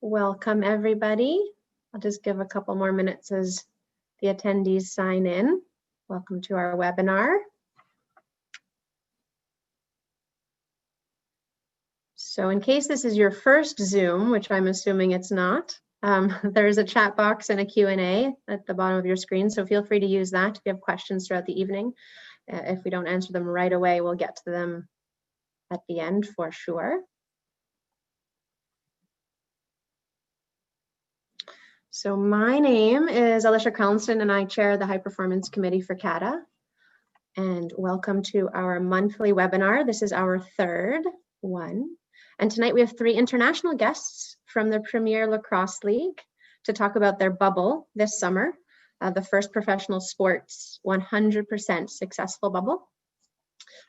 Welcome, everybody. I'll just give a couple more minutes as the attendees sign in. Welcome to our webinar. So in case this is your first Zoom, which I'm assuming it's not, there's a chat box and a Q&A at the bottom of your screen, so feel free to use that if you have questions throughout the evening. If we don't answer them right away, we'll get to them at the end for sure. So my name is Alicia Carlston and I chair the High Performance Committee for CATA. And welcome to our monthly webinar. This is our third one. And tonight we have 3 international guests from the Premier Lacrosse League to talk about their bubble this summer, the first professional sports 100% successful bubble.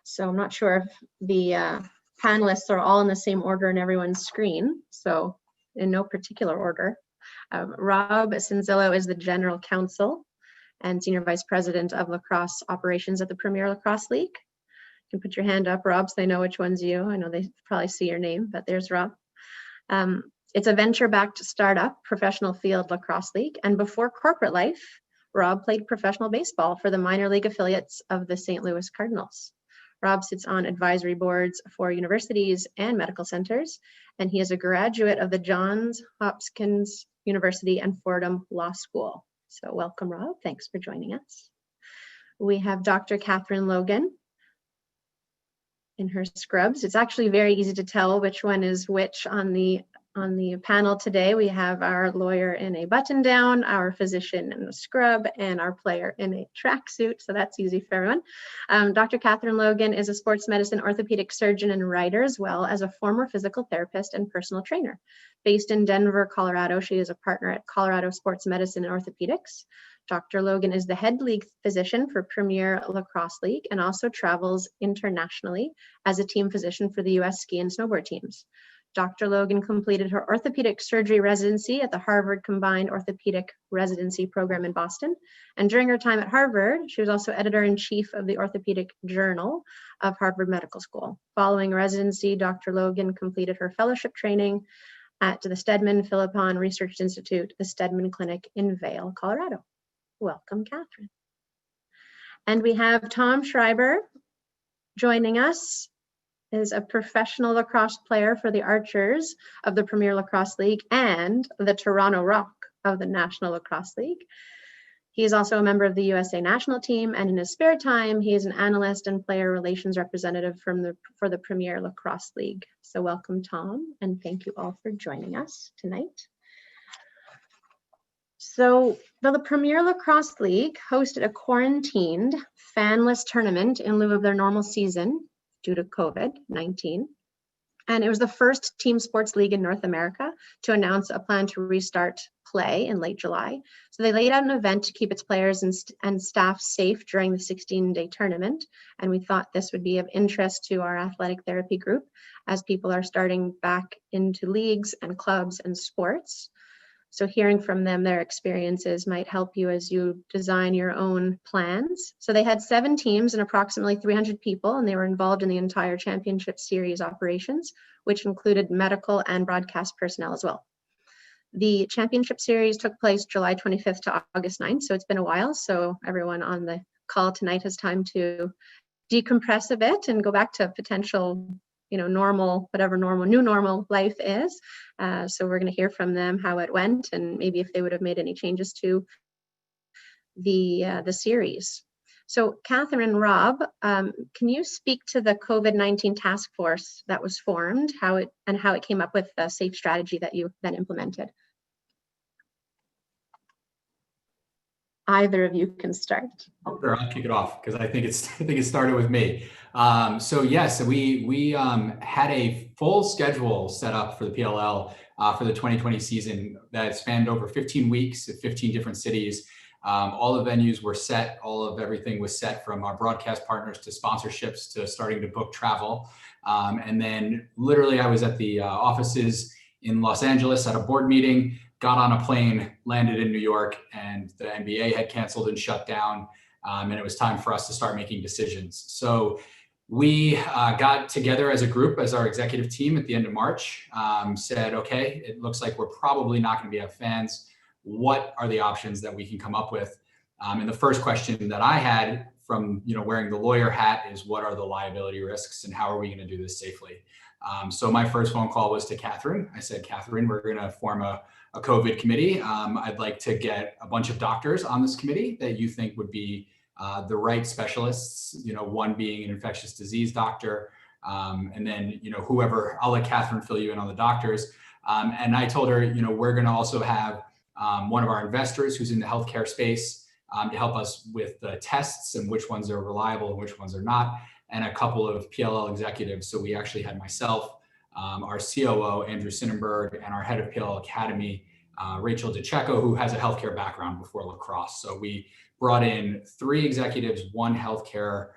So I'm not sure if the panelists are all in the same order in everyone's screen. So in no particular order. Rob Cinzillo is the General Counsel and Senior Vice President of Lacrosse Operations at the Premier Lacrosse League. You can put your hand up, Rob, so they know which one's you. I know they probably see your name, but there's Rob. It's a venture-backed startup professional field lacrosse league. And before corporate life, Rob played professional baseball for the minor league affiliates of the St. Louis Cardinals. Rob sits on advisory boards for universities and medical centers, and he is a graduate of the Johns Hopkins University and Fordham Law School. So welcome, Rob. Thanks for joining us. We have Dr. Catherine Logan in her scrubs. It's actually very easy to tell which one is which on the panel today. We have our lawyer in a button down, our physician in a scrub, and our player in a tracksuit. So that's easy for everyone. Dr. Catherine Logan is a sports medicine orthopedic surgeon and writer, as well as a former physical therapist and personal trainer. Based in Denver, Colorado, she is a partner at Colorado Sports Medicine and Orthopedics. Dr. Logan is the head league physician for Premier Lacrosse League and also travels internationally as a team physician for the U.S. ski and snowboard teams. Dr. Logan completed her orthopedic surgery residency at the Harvard Combined Orthopedic Residency Program in Boston. And during her time at Harvard, she was also editor-in-chief of the Orthopedic Journal of Harvard Medical School. Following residency, Dr. Logan completed her fellowship training at the Steadman Philippon Research Institute, the Steadman Clinic in Vail, Colorado. Welcome, Catherine. And we have Tom Schreiber joining us. Is a professional lacrosse player for the Archers of the Premier Lacrosse League and the Toronto Rock of the National Lacrosse League. He is also a member of the USA national team, and in his spare time, he is an analyst and player relations representative for the Premier Lacrosse League. So welcome, Tom, and thank you all for joining us tonight. So the Premier Lacrosse League hosted a quarantined, fanless tournament in lieu of their normal season due to COVID-19. And it was the first team sports league in North America to announce a plan to restart play in late July. So they laid out an event to keep its players and staff safe during the 16-day tournament. And we thought this would be of interest to our athletic therapy group as people are starting back into leagues and clubs and sports. So hearing from them, their experiences might help you as you design your own plans. So they had 7 teams and approximately 300 people, and they were involved in the entire championship series operations, which included medical and broadcast personnel as well. The championship series took place July 25th to August 9th, so it's been a while. So everyone on the call tonight has time to decompress a bit and go back to potential normal, whatever new normal life is. So we're going to hear from them how it went and maybe if they would have made any changes to the series. So Catherine and Rob, can you speak to the COVID-19 task force that was formed, how it came up with the safe strategy that you then implemented? Either of you can start. Sure, I'll kick it off because I think it started with me. So yes, we had a full schedule set up for the PLL for the 2020 season that spanned over 15 weeks at 15 different cities. All the venues were set. Everything was set from our broadcast partners to sponsorships to starting to book travel. And then literally I was at the offices in Los Angeles at a board meeting, got on a plane, landed in New York, and the NBA had canceled and shut down. And it was time for us to start making decisions. So we got together as a group, as our executive team at the end of March, said, okay, it looks like we're probably not going to be have fans. What are the options that we can come up with? And the first question that I had from wearing the lawyer hat is, what are the liability risks and how are we going to do this safely? So my first phone call was to Catherine. I said, Catherine, we're going to form a COVID committee. I'd like to get a bunch of doctors on this committee that you think would be the right specialists, one being an infectious disease doctor, and then, whoever, I'll let Catherine fill you in on the doctors. And I told her, we're going to also have one of our investors who's in the healthcare space to help us with the tests and which ones are reliable and which ones are not, and a couple of PLL executives. So we actually had myself, our COO, Andrew Sinnenberg, and our head of PLL Academy, Rachel DeCecco, who has a healthcare background before lacrosse. So we brought in 3 executives, 1 healthcare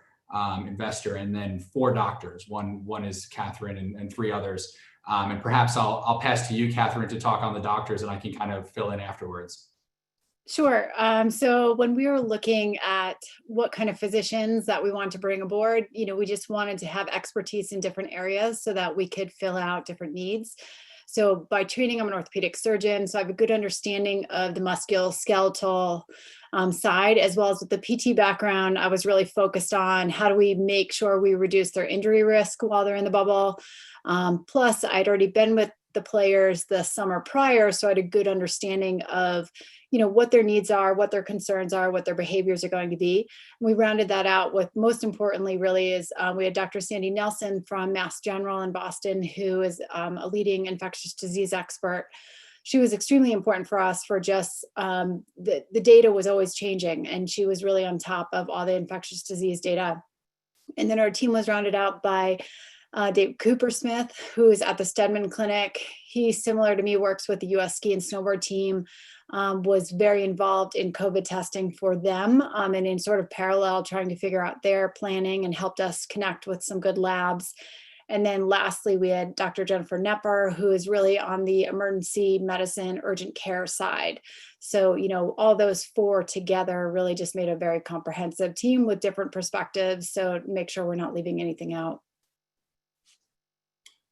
investor, and then 4 doctors. One is Catherine and 3 others. And perhaps I'll pass to you, Catherine, to talk on the doctors, and I can kind of fill in afterwards. Sure. So when we were looking at what kind of physicians that we wanted to bring aboard, we just wanted to have expertise in different areas so that we could fill out different needs. So by training, I'm an orthopedic surgeon, so I have a good understanding of the musculoskeletal side, as well as with the PT background. I was really focused on how do we make sure we reduce their injury risk while they're in the bubble. Plus, I'd already been with the players the summer prior, so I had a good understanding of what their needs are, what their concerns are, what their behaviors are going to be. And we rounded that out with, most importantly, really is we had Dr. Sandy Nelson from Mass General in Boston, who is a leading infectious disease expert. She was extremely important for us for just the data was always changing, and she was really on top of all the infectious disease data. And then our team was rounded out by Dave Coopersmith, who is at the Stedman Clinic. He, similar to me, works with the US ski and snowboard team, was very involved in COVID testing for them, and in sort of parallel trying to figure out their planning, and helped us connect with some good labs. And then lastly, we had Dr. Jennifer Nepper, who is really on the emergency medicine urgent care side. So, all those 4 together really just made a very comprehensive team with different perspectives. So make sure we're not leaving anything out.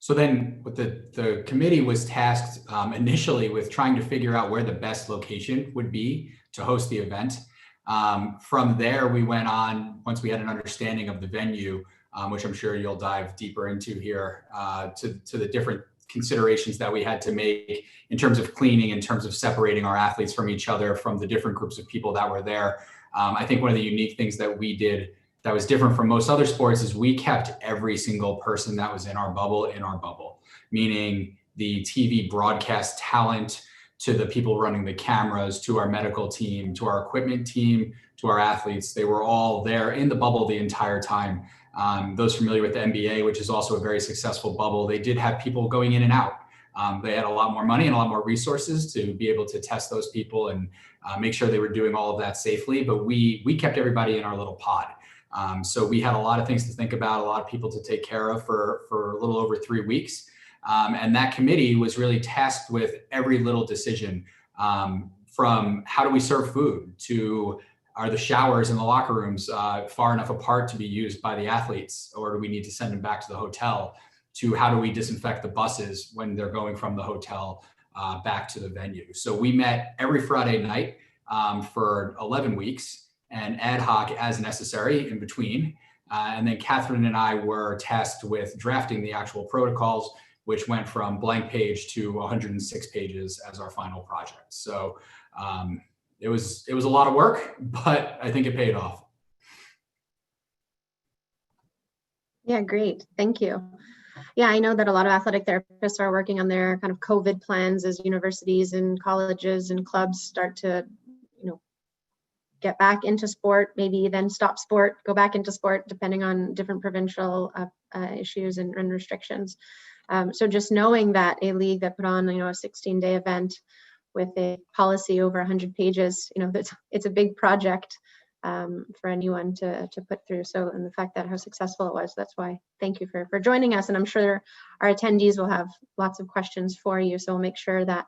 So then the committee was tasked initially with trying to figure out where the best location would be to host the event. From there, we went on, once we had an understanding of the venue, which I'm sure you'll dive deeper into here, to the different considerations that we had to make in terms of cleaning, in terms of separating our athletes from each other, from the different groups of people that were there. I think one of the unique things that we did that was different from most other sports is we kept every single person that was in our bubble, meaning the TV broadcast talent, to the people running the cameras, to our medical team, to our equipment team, to our athletes. They were all there in the bubble the entire time. Those familiar with the NBA, which is also a very successful bubble, they did have people going in and out. They had a lot more money and a lot more resources to be able to test those people and make sure they were doing all of that safely. But we kept everybody in our little pod. So we had a lot of things to think about, a lot of people to take care of for a little over 3 weeks. And that committee was really tasked with every little decision, from how do we serve food, to are the showers in the locker rooms far enough apart to be used by the athletes, or do we need to send them back to the hotel, to how do we disinfect the buses when they're going from the hotel back to the venue. So we met every Friday night for 11 weeks, and ad hoc as necessary in between. And then Catherine and I were tasked with drafting the actual protocols, which went from blank page to 106 pages as our final project. So it was a lot of work, but I think it paid off. Yeah, great. Thank you. Yeah, I know that a lot of athletic therapists are working on their kind of COVID plans as universities and colleges and clubs start to, get back into sport, maybe then stop sport, go back into sport, depending on different provincial issues and restrictions. So just knowing that a league that put on, a 16-day event with a policy over 100 pages, it's a big project for anyone to put through. So, and the fact that how successful it was, that's why thank you for joining us. And I'm sure our attendees will have lots of questions for you. So we'll make sure that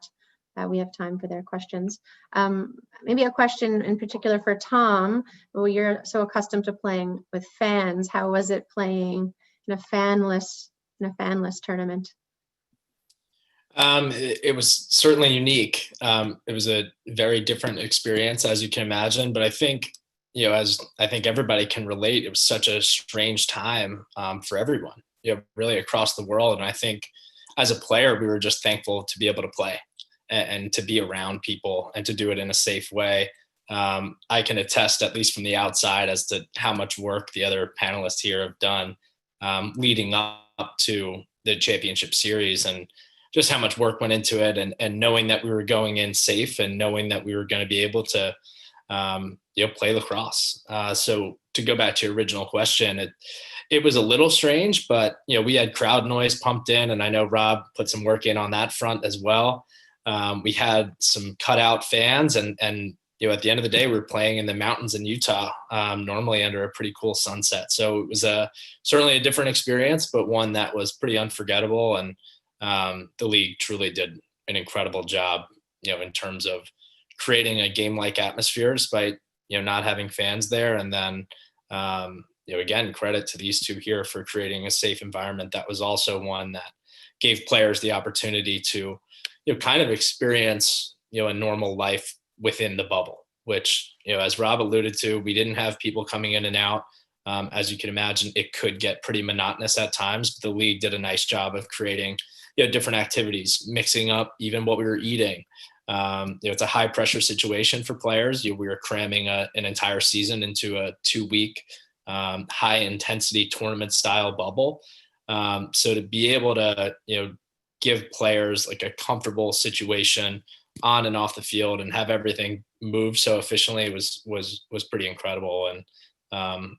we have time for their questions. Maybe a question in particular for Tom. Well, you're so accustomed to playing with fans. How was it playing in a fanless tournament? It was certainly unique. It was a very different experience, as you can imagine. But I think, as I think everybody can relate, it was such a strange time for everyone, really across the world. And I think as a player, we were just thankful to be able to play and to be around people and to do it in a safe way. I can attest, at least from the outside, as to how much work the other panelists here have done leading up to the championship series, and just how much work went into it, and knowing that we were going in safe and knowing that we were going to be able to play lacrosse. So to go back to your original question, it was a little strange, but we had crowd noise pumped in, and I know Rob put some work in on that front as well. We had some cutout fans, and at the end of the day, we were playing in the mountains in Utah, normally under a pretty cool sunset. So it was certainly a different experience, but one that was pretty unforgettable. And the league truly did an incredible job, in terms of creating a game-like atmosphere despite, not having fans there. And then, again, credit to these two here for creating a safe environment. That was also one that gave players the opportunity to, kind of experience, a normal life within the bubble, which, as Rob alluded to, we didn't have people coming in and out. As you can imagine, it could get pretty monotonous at times, but the league did a nice job of creating, different activities, mixing up even what we were eating. It's a high pressure situation for players. We were cramming an entire season into a 2-week high intensity tournament style bubble. So to be able to, give players like a comfortable situation on and off the field and have everything move so efficiently was pretty incredible. And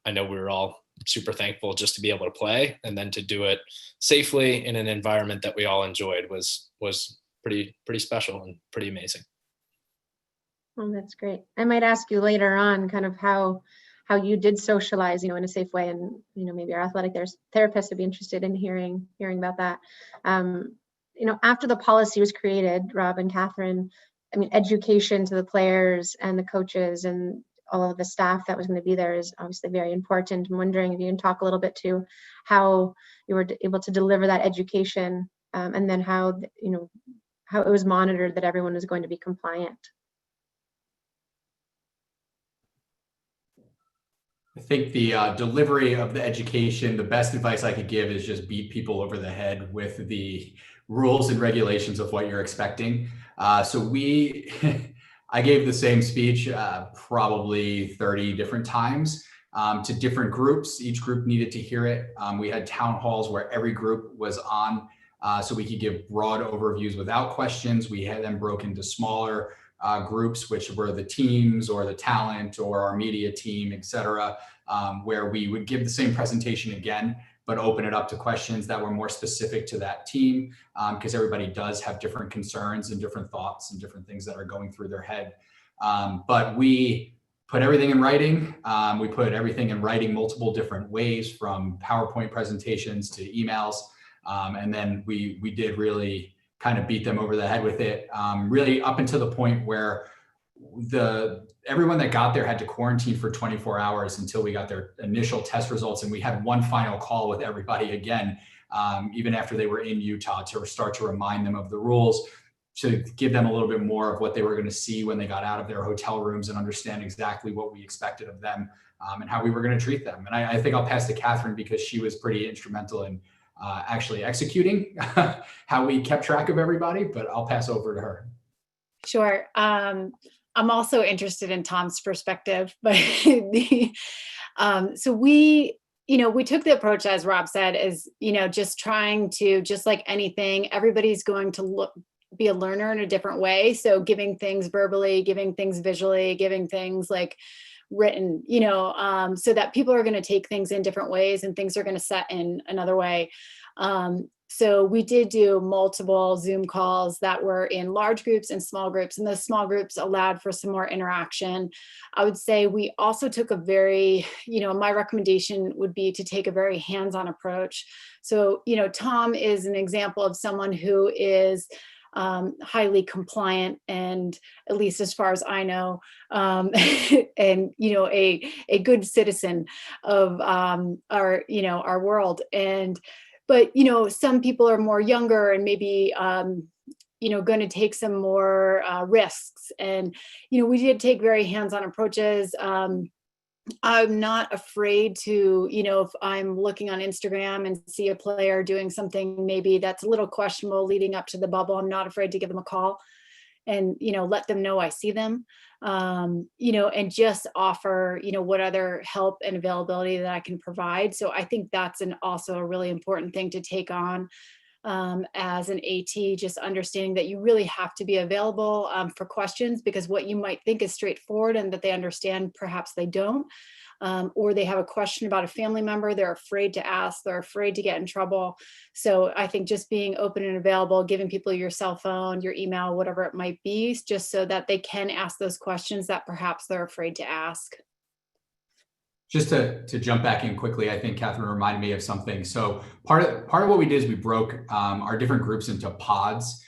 I know we were all super thankful just to be able to play, and then to do it safely in an environment that we all enjoyed was pretty special and pretty amazing. Oh, that's great. I might ask you later on kind of how you did socialize, in a safe way, and maybe our athletic therapists would be interested in hearing about that. After the policy was created, Rob and Catherine, education to the players and the coaches and all of the staff that was going to be there is obviously very important. I'm wondering if you can talk a little bit to how you were able to deliver that education, and then how it was monitored that everyone was going to be compliant. I think the delivery of the education, the best advice I could give is just beat people over the head with the rules and regulations of what you're expecting. I gave the same speech probably 30 different times to different groups. Each group needed to hear it. We had town halls where every group was on, so we could give broad overviews without questions. We had them broken into smaller groups, which were the teams or the talent or our media team, et cetera, where we would give the same presentation again, but open it up to questions that were more specific to that team, because everybody does have different concerns and different thoughts and different things that are going through their head. But we put everything in writing. We put everything in writing multiple different ways, from PowerPoint presentations to emails. And then we did really kind of beat them over the head with it, really up until the point where everyone that got there had to quarantine for 24 hours until we got their initial test results. And we had one final call with everybody again, even after they were in Utah, to start to remind them of the rules, to give them a little bit more of what they were going to see when they got out of their hotel rooms and understand exactly what we expected of them, and how we were going to treat them. And I think I'll pass to Catherine, because she was pretty instrumental in actually executing how we kept track of everybody, but I'll pass over to her. Sure. I'm also interested in Tom's perspective, but so we took the approach, as Rob said, is, just trying to, just like anything, everybody's going to be a learner in a different way. So giving things verbally, giving things visually, giving things like written, so that people are going to take things in different ways and things are going to set in another way. So we did do multiple Zoom calls that were in large groups and small groups, and the small groups allowed for some more interaction. I would say we also took a very, my recommendation would be to take a very hands-on approach. So, Tom is an example of someone who is highly compliant, and at least as far as I know, and a good citizen of our world. But some people are more younger and maybe going to take some more risks. And we did take very hands-on approaches. I'm not afraid to, if I'm looking on Instagram and see a player doing something maybe that's a little questionable leading up to the bubble, I'm not afraid to give them a call and, let them know I see them, and just offer, what other help and availability that I can provide. So I think that's also a really important thing to take on as an AT, just understanding that you really have to be available for questions, because what you might think is straightforward and that they understand, perhaps they don't, or they have a question about a family member, they're afraid to ask, they're afraid to get in trouble. So I think just being open and available, giving people your cell phone, your email, whatever it might be, just so that they can ask those questions that perhaps they're afraid to ask. Just to jump back in quickly, I think Catherine reminded me of something. So part of what we did is we broke our different groups into pods.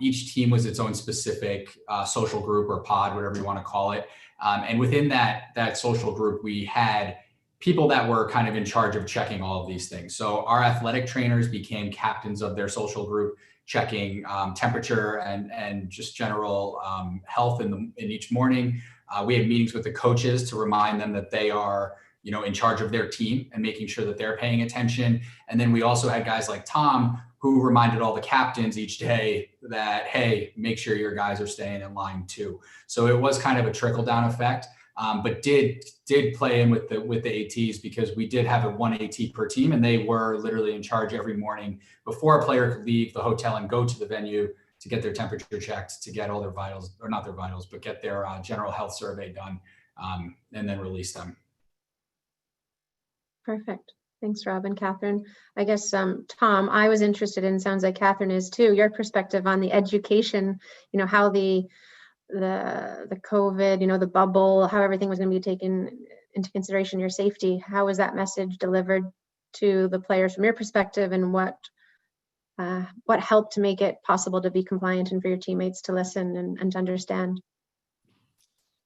Each team was its own specific social group or pod, whatever you want to call it. And within that social group, we had people that were kind of in charge of checking all of these things. So our athletic trainers became captains of their social group, checking temperature and just general health in each morning. We had meetings with the coaches to remind them that they are, in charge of their team and making sure that they're paying attention. And then we also had guys like Tom, who reminded all the captains each day that, hey, make sure your guys are staying in line too. So it was kind of a trickle down effect, but did play in with the ATs, because we did have one AT per team, and they were literally in charge every morning before a player could leave the hotel and go to the venue to get their temperature checked, to get all their vitals, or not their vitals, but get their general health survey done, and then release them. Perfect. Thanks, Rob and Catherine. I guess, Tom, I was interested in, sounds like Catherine is too, your perspective on the education, how the COVID, the bubble, how everything was going to be taken into consideration, your safety. How was that message delivered to the players from your perspective, and what helped to make it possible to be compliant and for your teammates to listen and to understand?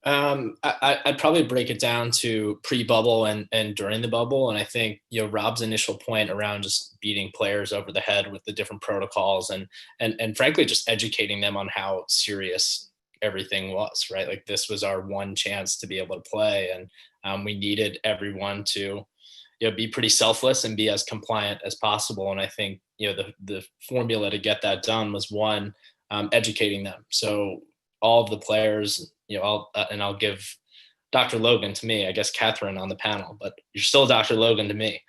I'd probably break it down to pre-bubble and during the bubble. And I think, Rob's initial point around just beating players over the head with the different protocols and frankly, just educating them on how serious everything was, right? Like, this was our one chance to be able to play. And we needed everyone to, be pretty selfless and be as compliant as possible. And I think, the formula to get that done was, one, educating them. So all of the players, I'll give Dr. Logan to me, I guess Catherine on the panel, but you're still Dr. Logan to me.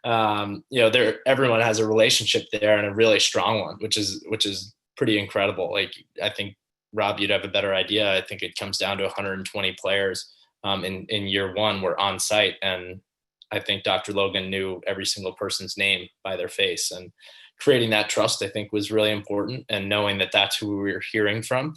Everyone has a relationship there, and a really strong one, which is pretty incredible. Like, I think, Rob, you'd have a better idea. I think it comes down to 120 players in year one were on site. And I think Dr. Logan knew every single person's name by their face, and creating that trust, I think, was really important. And knowing that that's who we were hearing from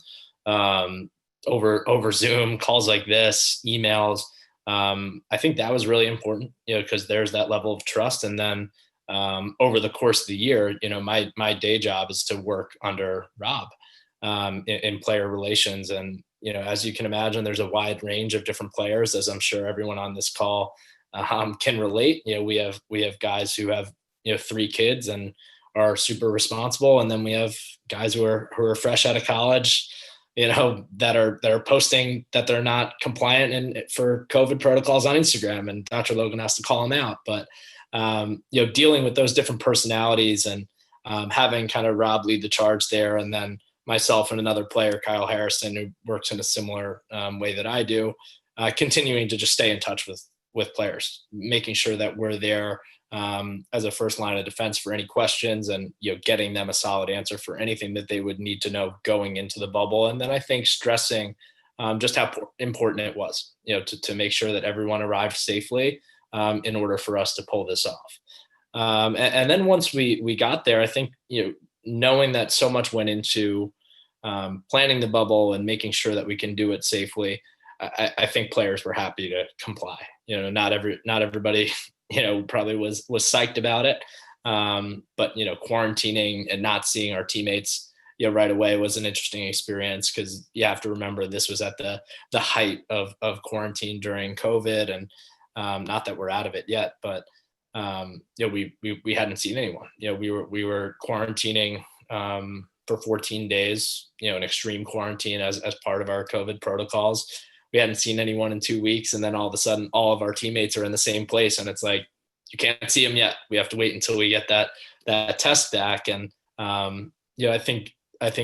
over Zoom, calls like this, emails, I think that was really important, because there's that level of trust. And then over the course of the year, my day job is to work under Rob in player relations. And, as you can imagine, there's a wide range of different players, as I'm sure everyone on this call can relate. We have guys who have 3 kids and are super responsible, and then we have guys who are fresh out of college, that are posting that they're not compliant and for COVID protocols on Instagram, and Dr. Logan has to call them out. But dealing with those different personalities and having kind of Rob lead the charge there, and then myself and another player, Kyle Harrison, who works in a similar way that I do, continuing to just stay in touch with players, making sure that we're there as a first line of defense for any questions, and getting them a solid answer for anything that they would need to know going into the bubble. And then I think stressing just how important it was, to make sure that everyone arrived safely in order for us to pull this off. And then once we got there, I think knowing that so much went into planning the bubble and making sure that we can do it safely, I think players were happy to comply. Not everybody probably was psyched about it. But quarantining and not seeing our teammates, right away was an interesting experience, because you have to remember this was at the height of quarantine during COVID, and not that we're out of it yet, but we hadn't seen anyone. We were quarantining for 14 days, an extreme quarantine as part of our COVID protocols. We hadn't seen anyone in 2 weeks, and then all of a sudden, all of our teammates are in the same place, and it's like, you can't see them yet. We have to wait until we get that test back. And I think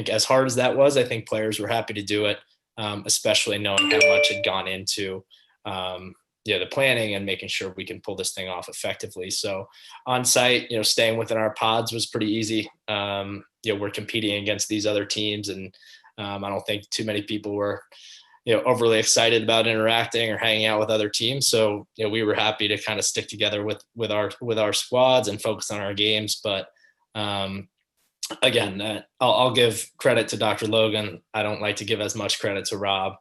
as hard as that was, I think players were happy to do it, especially knowing how much had gone into the planning and making sure we can pull this thing off effectively. So on site, staying within our pods was pretty easy. We're competing against these other teams, and I don't think too many people were overly excited about interacting or hanging out with other teams. So, we were happy to kind of stick together with our squads and focus on our games. But again, I'll give credit to Dr. Logan. I don't like to give as much credit to Rob,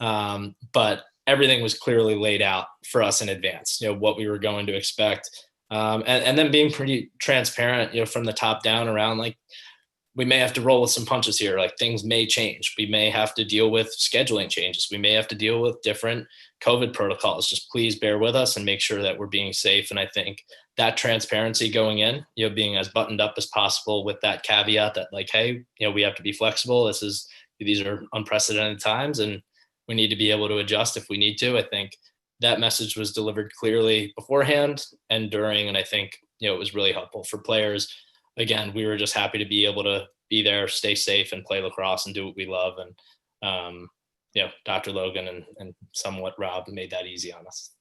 but everything was clearly laid out for us in advance, what we were going to expect. And then being pretty transparent, from the top down around, like, we may have to roll with some punches here. Like, things may change. We may have to deal with scheduling changes. We may have to deal with different COVID protocols. Just please bear with us and make sure that we're being safe. And I think that transparency going in, being as buttoned up as possible with that caveat that, like, hey, we have to be flexible. These are unprecedented times, and we need to be able to adjust if we need to. I think that message was delivered clearly beforehand and during, and I think, it was really helpful for players. Again, we were just happy to be able to be there, stay safe, and play lacrosse and do what we love. And, Dr. Logan and somewhat Rob made that easy on us.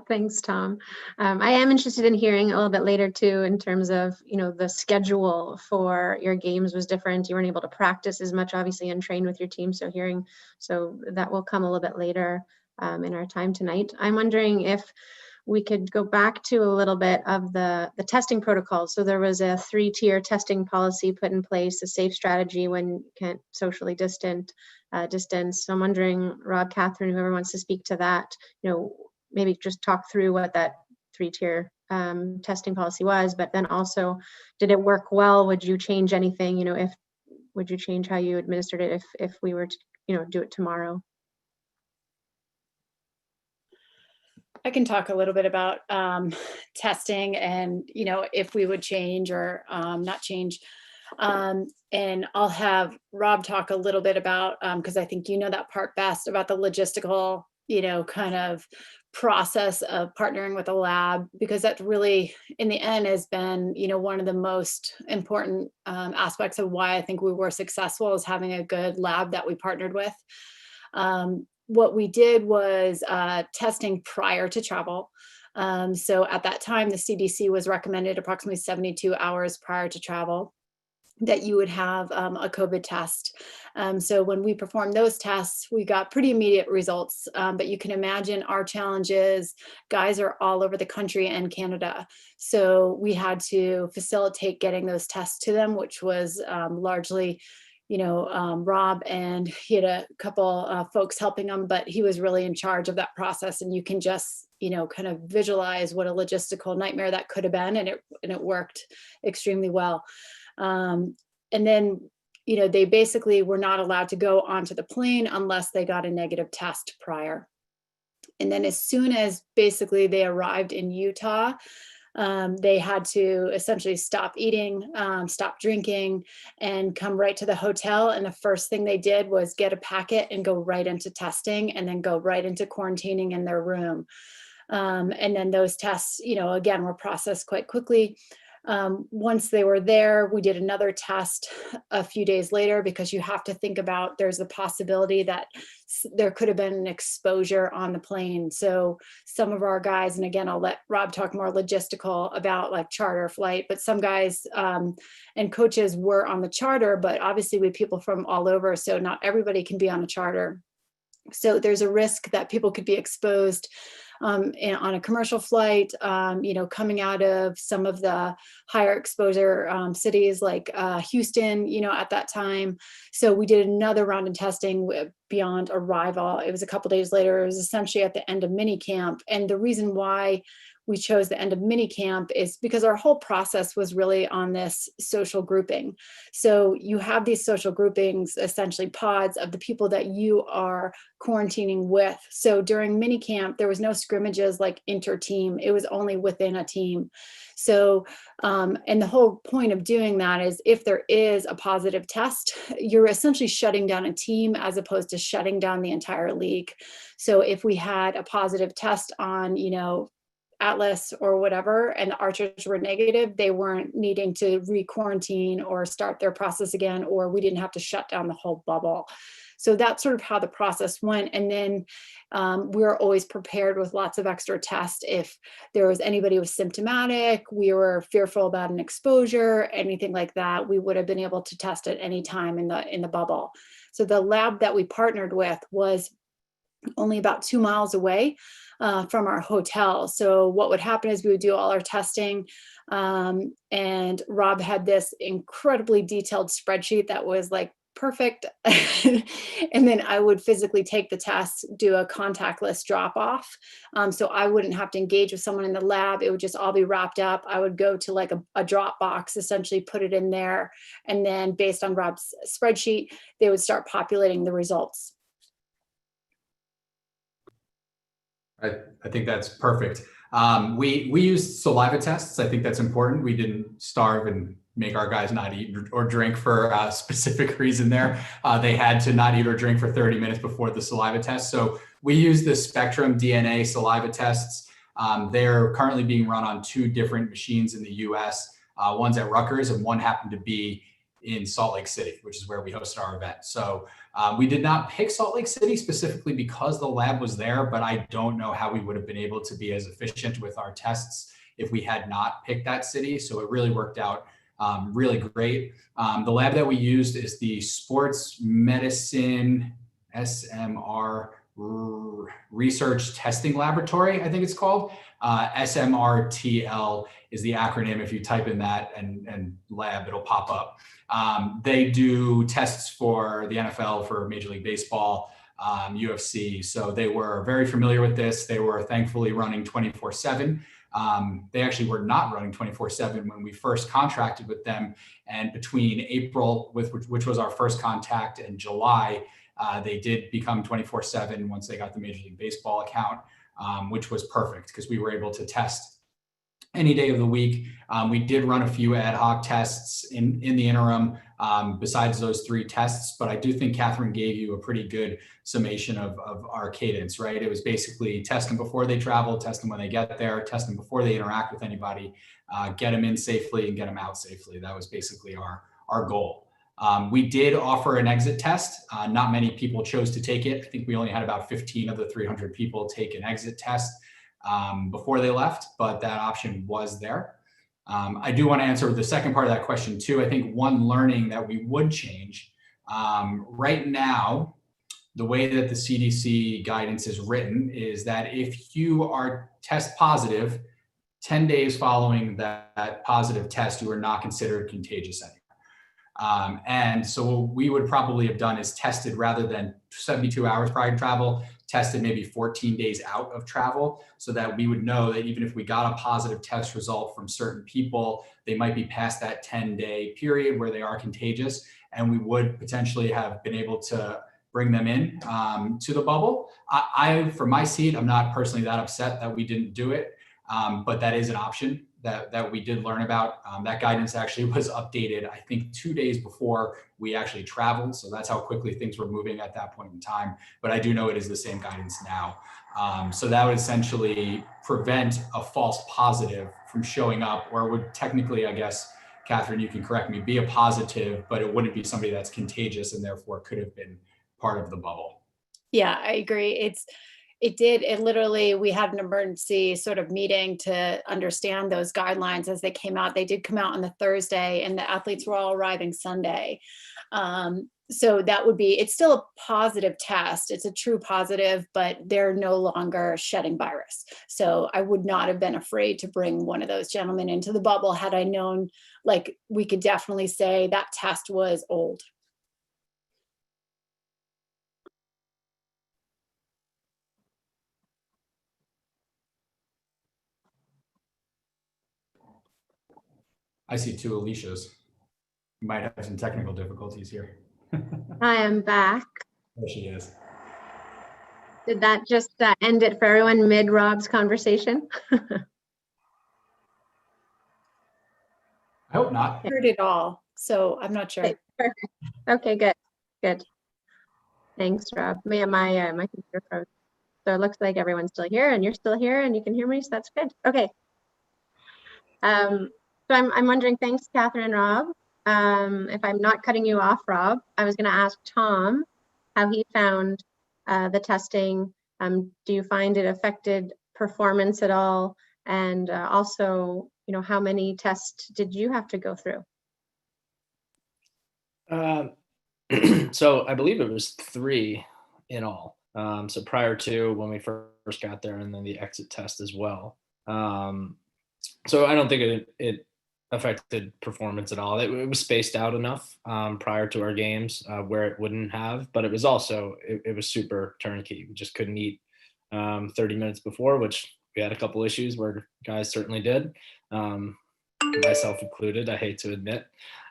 Thanks, Tom. I am interested in hearing a little bit later too, in terms of, the schedule for your games was different. You weren't able to practice as much, obviously, and train with your team. So that will come a little bit later in our time tonight. I'm wondering if we could go back to a little bit of the testing protocol. So there was a 3-tier testing policy put in place, a safe strategy when you can't socially distance. So I'm wondering, Rob, Catherine, whoever wants to speak to that, maybe just talk through what that 3-tier testing policy was, but then also, did it work well? Would you change anything? Would you change how you administered it if we were to, do it tomorrow? I can talk a little bit about testing and, if we would change or not change. And I'll have Rob talk a little bit about, because I think that part best, about the logistical, kind of process of partnering with a lab, because that really, in the end, has been, one of the most important aspects of why I think we were successful, is having a good lab that we partnered with. What we did was testing prior to travel. So at that time, the CDC was recommended approximately 72 hours prior to travel that you would have a COVID test. So when we performed those tests, we got pretty immediate results. But you can imagine our challenges, guys are all over the country and Canada. So we had to facilitate getting those tests to them, which was largely Rob, and he had a couple folks helping him, but he was really in charge of that process. And you can just, kind of visualize what a logistical nightmare that could have been. And it worked extremely well. And then, they basically were not allowed to go onto the plane unless they got a negative test prior. And then as soon as basically they arrived in Utah, they had to essentially stop eating, stop drinking, and come right to the hotel. And the first thing they did was get a packet and go right into testing, and then go right into quarantining in their room. And then those tests, again, were processed quite quickly. Once they were there, we did another test a few days later, because you have to think about, there's the possibility that there could have been an exposure on the plane. So some of our guys, and again, I'll let Rob talk more logistical about like charter flight, but some guys and coaches were on the charter, but obviously we have people from all over. So not everybody can be on a charter. So there's a risk that people could be exposed on a commercial flight, coming out of some of the higher exposure cities like Houston, at that time. So we did another round of testing, beyond arrival. It was a couple days later. It was essentially at the end of mini camp. And the reason why we chose the end of mini camp is because our whole process was really on this social grouping. So you have these social groupings, essentially pods of the people that you are quarantining with. So during mini camp, there was no scrimmages like inter-team. It was only within a team. So, and the whole point of doing that is if there is a positive test, you're essentially shutting down a team as opposed to shutting down the entire league. So if we had a positive test on, Atlas or whatever, and the archers were negative, they weren't needing to re-quarantine or start their process again, or we didn't have to shut down the whole bubble. So that's sort of how the process went. And then we were always prepared with lots of extra tests. If there was anybody who was symptomatic, we were fearful about an exposure, anything like that, we would have been able to test at any time in the bubble. So the lab that we partnered with was only about 2 miles away from our hotel. So what would happen is we would do all our testing, and Rob had this incredibly detailed spreadsheet that was like perfect. And then I would physically take the test, do a contactless drop off. So I wouldn't have to engage with someone in the lab. It would just all be wrapped up. I would go to like a drop box, essentially put it in there. And then based on Rob's spreadsheet, they would start populating the results. I think that's perfect. We used saliva tests. I think that's important. We didn't starve and make our guys not eat or drink for a specific reason there. They had to not eat or drink for 30 minutes before the saliva test. So we used the Spectrum DNA saliva tests. They're currently being run on 2 different machines in the US. One's at Rutgers and one happened to be in Salt Lake City, which is where we hosted our event. So we did not pick Salt Lake City specifically because the lab was there, but I don't know how we would have been able to be as efficient with our tests if we had not picked that city. So it really worked out really great. The lab that we used is the Sports Medicine SMR Research Testing Laboratory, I think it's called. SMRTL is the acronym. If you type in that and lab, it'll pop up. They do tests for the NFL, for Major League Baseball, UFC. So they were very familiar with this. They were thankfully running 24/7. They actually were not running 24/7 when we first contracted with them. And between April, which was our first contact, and July, they did become 24/7 once they got the Major League Baseball account, which was perfect because we were able to test any day of the week. We did run a few ad hoc tests in the interim besides those 3 tests, but I do think Catherine gave you a pretty good summation of our cadence, right? It was basically test them before they travel, test them when they get there, test them before they interact with anybody, get them in safely and get them out safely. That was basically our goal. We did offer an exit test. Not many people chose to take it. I think we only had about 15 of the 300 people take an exit test before they left, but that option was there. I do want to answer the second part of that question too. I think one learning that we would change right now, the way that the CDC guidance is written is that if you are test positive, 10 days following that positive test, you are not considered contagious anymore. And so what we would probably have done is tested rather than 72 hours prior to travel, tested maybe 14 days out of travel so that we would know that even if we got a positive test result from certain people, they might be past that 10-day period where they are contagious. And we would potentially have been able to bring them in to the bubble. From my seat, I'm not personally that upset that we didn't do it, but that is an option that we did learn about. That guidance actually was updated, I think, 2 days before we actually traveled. So that's how quickly things were moving at that point in time. But I do know it is the same guidance now. So that would essentially prevent a false positive from showing up, or would technically, I guess, Catherine, you can correct me, be a positive, but it wouldn't be somebody that's contagious and therefore could have been part of the bubble. Yeah, I agree. It literally, we had an emergency sort of meeting to understand those guidelines as they came out. They did come out on the Thursday and the athletes were all arriving Sunday. So that would be, it's still a positive test. It's a true positive, but they're no longer shedding virus. So I would not have been afraid to bring one of those gentlemen into the bubble had I known, like, we could definitely say that test was old. I see two Alicias. We might have some technical difficulties here. I am back. There she is. Did that just end it for everyone mid Rob's conversation? I hope not. Heard it all, so I'm not sure. Okay, perfect. Okay, good, good. Thanks, Rob. My computer froze. So it looks like everyone's still here, and you're still here, and you can hear me, so that's good. Okay. So I'm wondering, thanks, Catherine and Rob. If I'm not cutting you off, Rob, I was going to ask Tom how he found the testing. Do you find it affected performance at all? And also, you know, how many tests did you have to go through? So I believe it was 3 in all. So prior to when we first got there, and then the exit test as well. So I don't think it affected performance at all. It was spaced out enough prior to our games where it wouldn't have, but it was also, it was super turnkey. We just couldn't eat 30 minutes before, which we had a couple issues where guys certainly did, myself included, I hate to admit.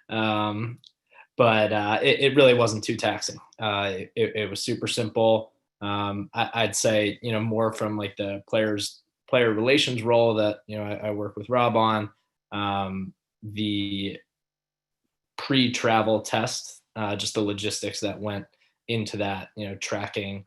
But it really wasn't too taxing. It was super simple. I'd say, you know, more from like the player relations role that, you know, I work with Rob on, the pre-travel test, just the logistics that went into that, you know, tracking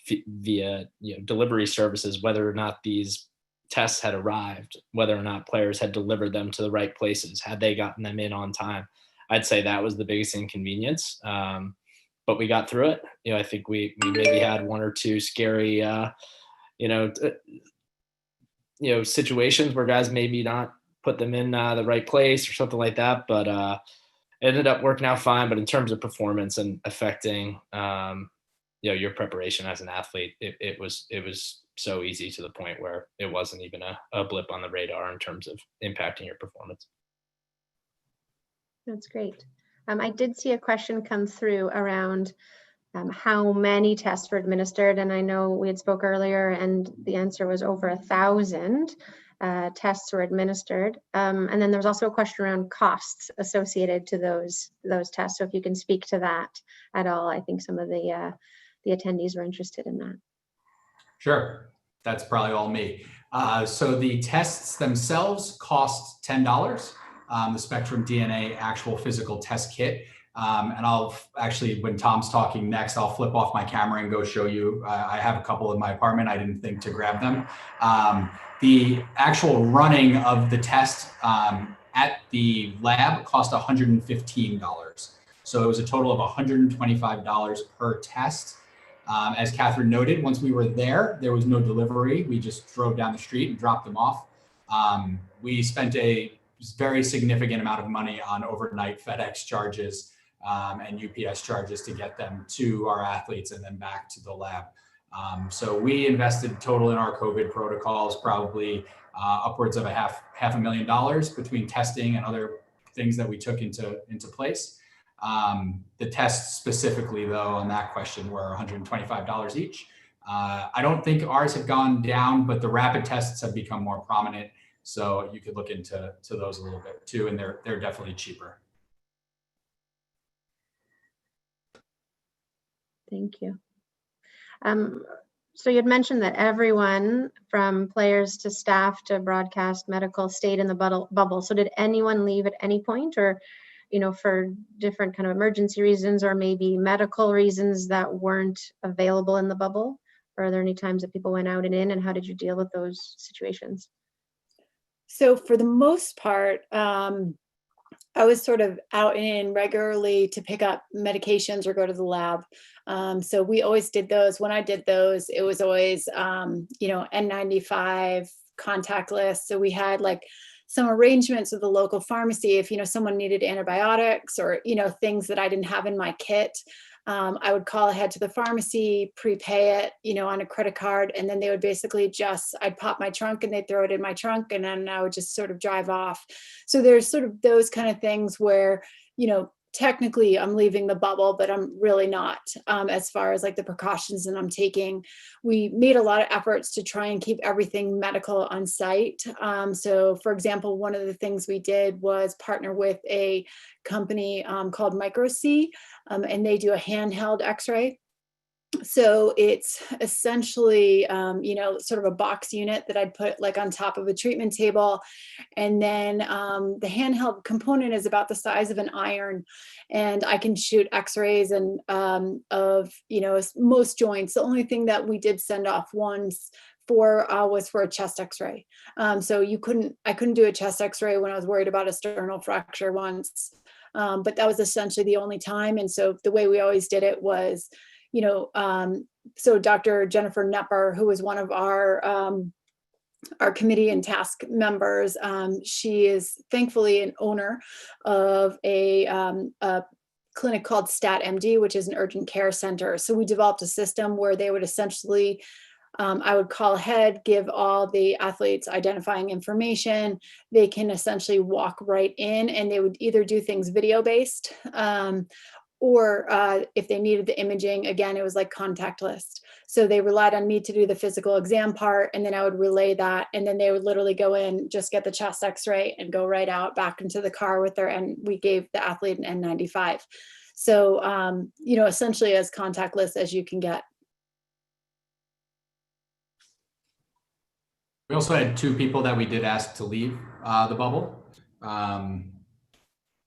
via, you know, delivery services, whether or not these tests had arrived, whether or not players had delivered them to the right places, had they gotten them in on time. I'd say that was the biggest inconvenience, but we got through it. You know, I think we maybe had 1 or 2 scary, situations where guys maybe not put them in the right place or something like that. But it ended up working out fine. But in terms of performance and affecting, your preparation as an athlete, it was so easy to the point where it wasn't even a blip on the radar in terms of impacting your performance. That's great. I did see a question come through around how many tests were administered, and I know we had spoke earlier and the answer was over 1,000 tests were administered. And then there was also a question around costs associated to those tests. So if you can speak to that at all, I think some of the attendees were interested in that. Sure, that's probably all me. So the tests themselves cost $10. The Spectrum DNA actual physical test kit. And I'll actually, when Tom's talking next, I'll flip off my camera and go show you. I have a couple in my apartment. I didn't think to grab them. The actual running of the test at the lab cost $115. So it was a total of $125 per test. As Catherine noted, once we were there was no delivery. We just drove down the street and dropped them off. We spent a very significant amount of money on overnight FedEx charges and UPS charges to get them to our athletes and then back to the lab. So we invested total in our COVID protocols, probably upwards of $500,000 between testing and other things that we took into place. The tests specifically, though, on that question were $125 each. I don't think ours have gone down, but the rapid tests have become more prominent. So you could look into those a little bit too, and they're definitely cheaper. Thank you. So you had mentioned that everyone from players to staff to broadcast medical stayed in the bubble. So did anyone leave at any point, or, you know, for different kind of emergency reasons or maybe medical reasons that weren't available in the bubble? Or are there any times that people went out and in, and how did you deal with those situations? So for the most part, I was sort of out and in regularly to pick up medications or go to the lab. So we always did those. When I did those, it was always, N95 contactless. So we had like some arrangements with the local pharmacy. If, someone needed antibiotics or, things that I didn't have in my kit, I would call ahead to the pharmacy, prepay it, on a credit card. And then they would basically I'd pop my trunk and they'd throw it in my trunk, and then I would just sort of drive off. So there's sort of those kind of things where, technically I'm leaving the bubble, but I'm really not, as far as like the precautions that I'm taking. We made a lot of efforts to try and keep everything medical on site. So for example, one of the things we did was partner with a company called MicroC, and they do a handheld X-ray. So it's essentially, sort of a box unit that I'd put like on top of a treatment table. And then the handheld component is about the size of an iron. And I can shoot x-rays and of, most joints. The only thing that we did send off once for was for a chest x-ray. So I couldn't do a chest x-ray when I was worried about a sternal fracture once. But that was essentially the only time. And so the way we always did it was, so Dr. Jennifer Nepper, who was one of our committee and task members, she is thankfully an owner of a clinic called StatMD, which is an urgent care center. So we developed a system where they would essentially, I would call ahead, give all the athletes identifying information. They can essentially walk right in, and they would either do things video-based, or if they needed the imaging, again, it was like contact list. So they relied on me to do the physical exam part, and then I would relay that. And then they would literally go in, just get the chest x-ray and go right out back into the car with and we gave the athlete an N95. So, essentially as contactless as you can get. We also had 2 people that we did ask to leave the bubble.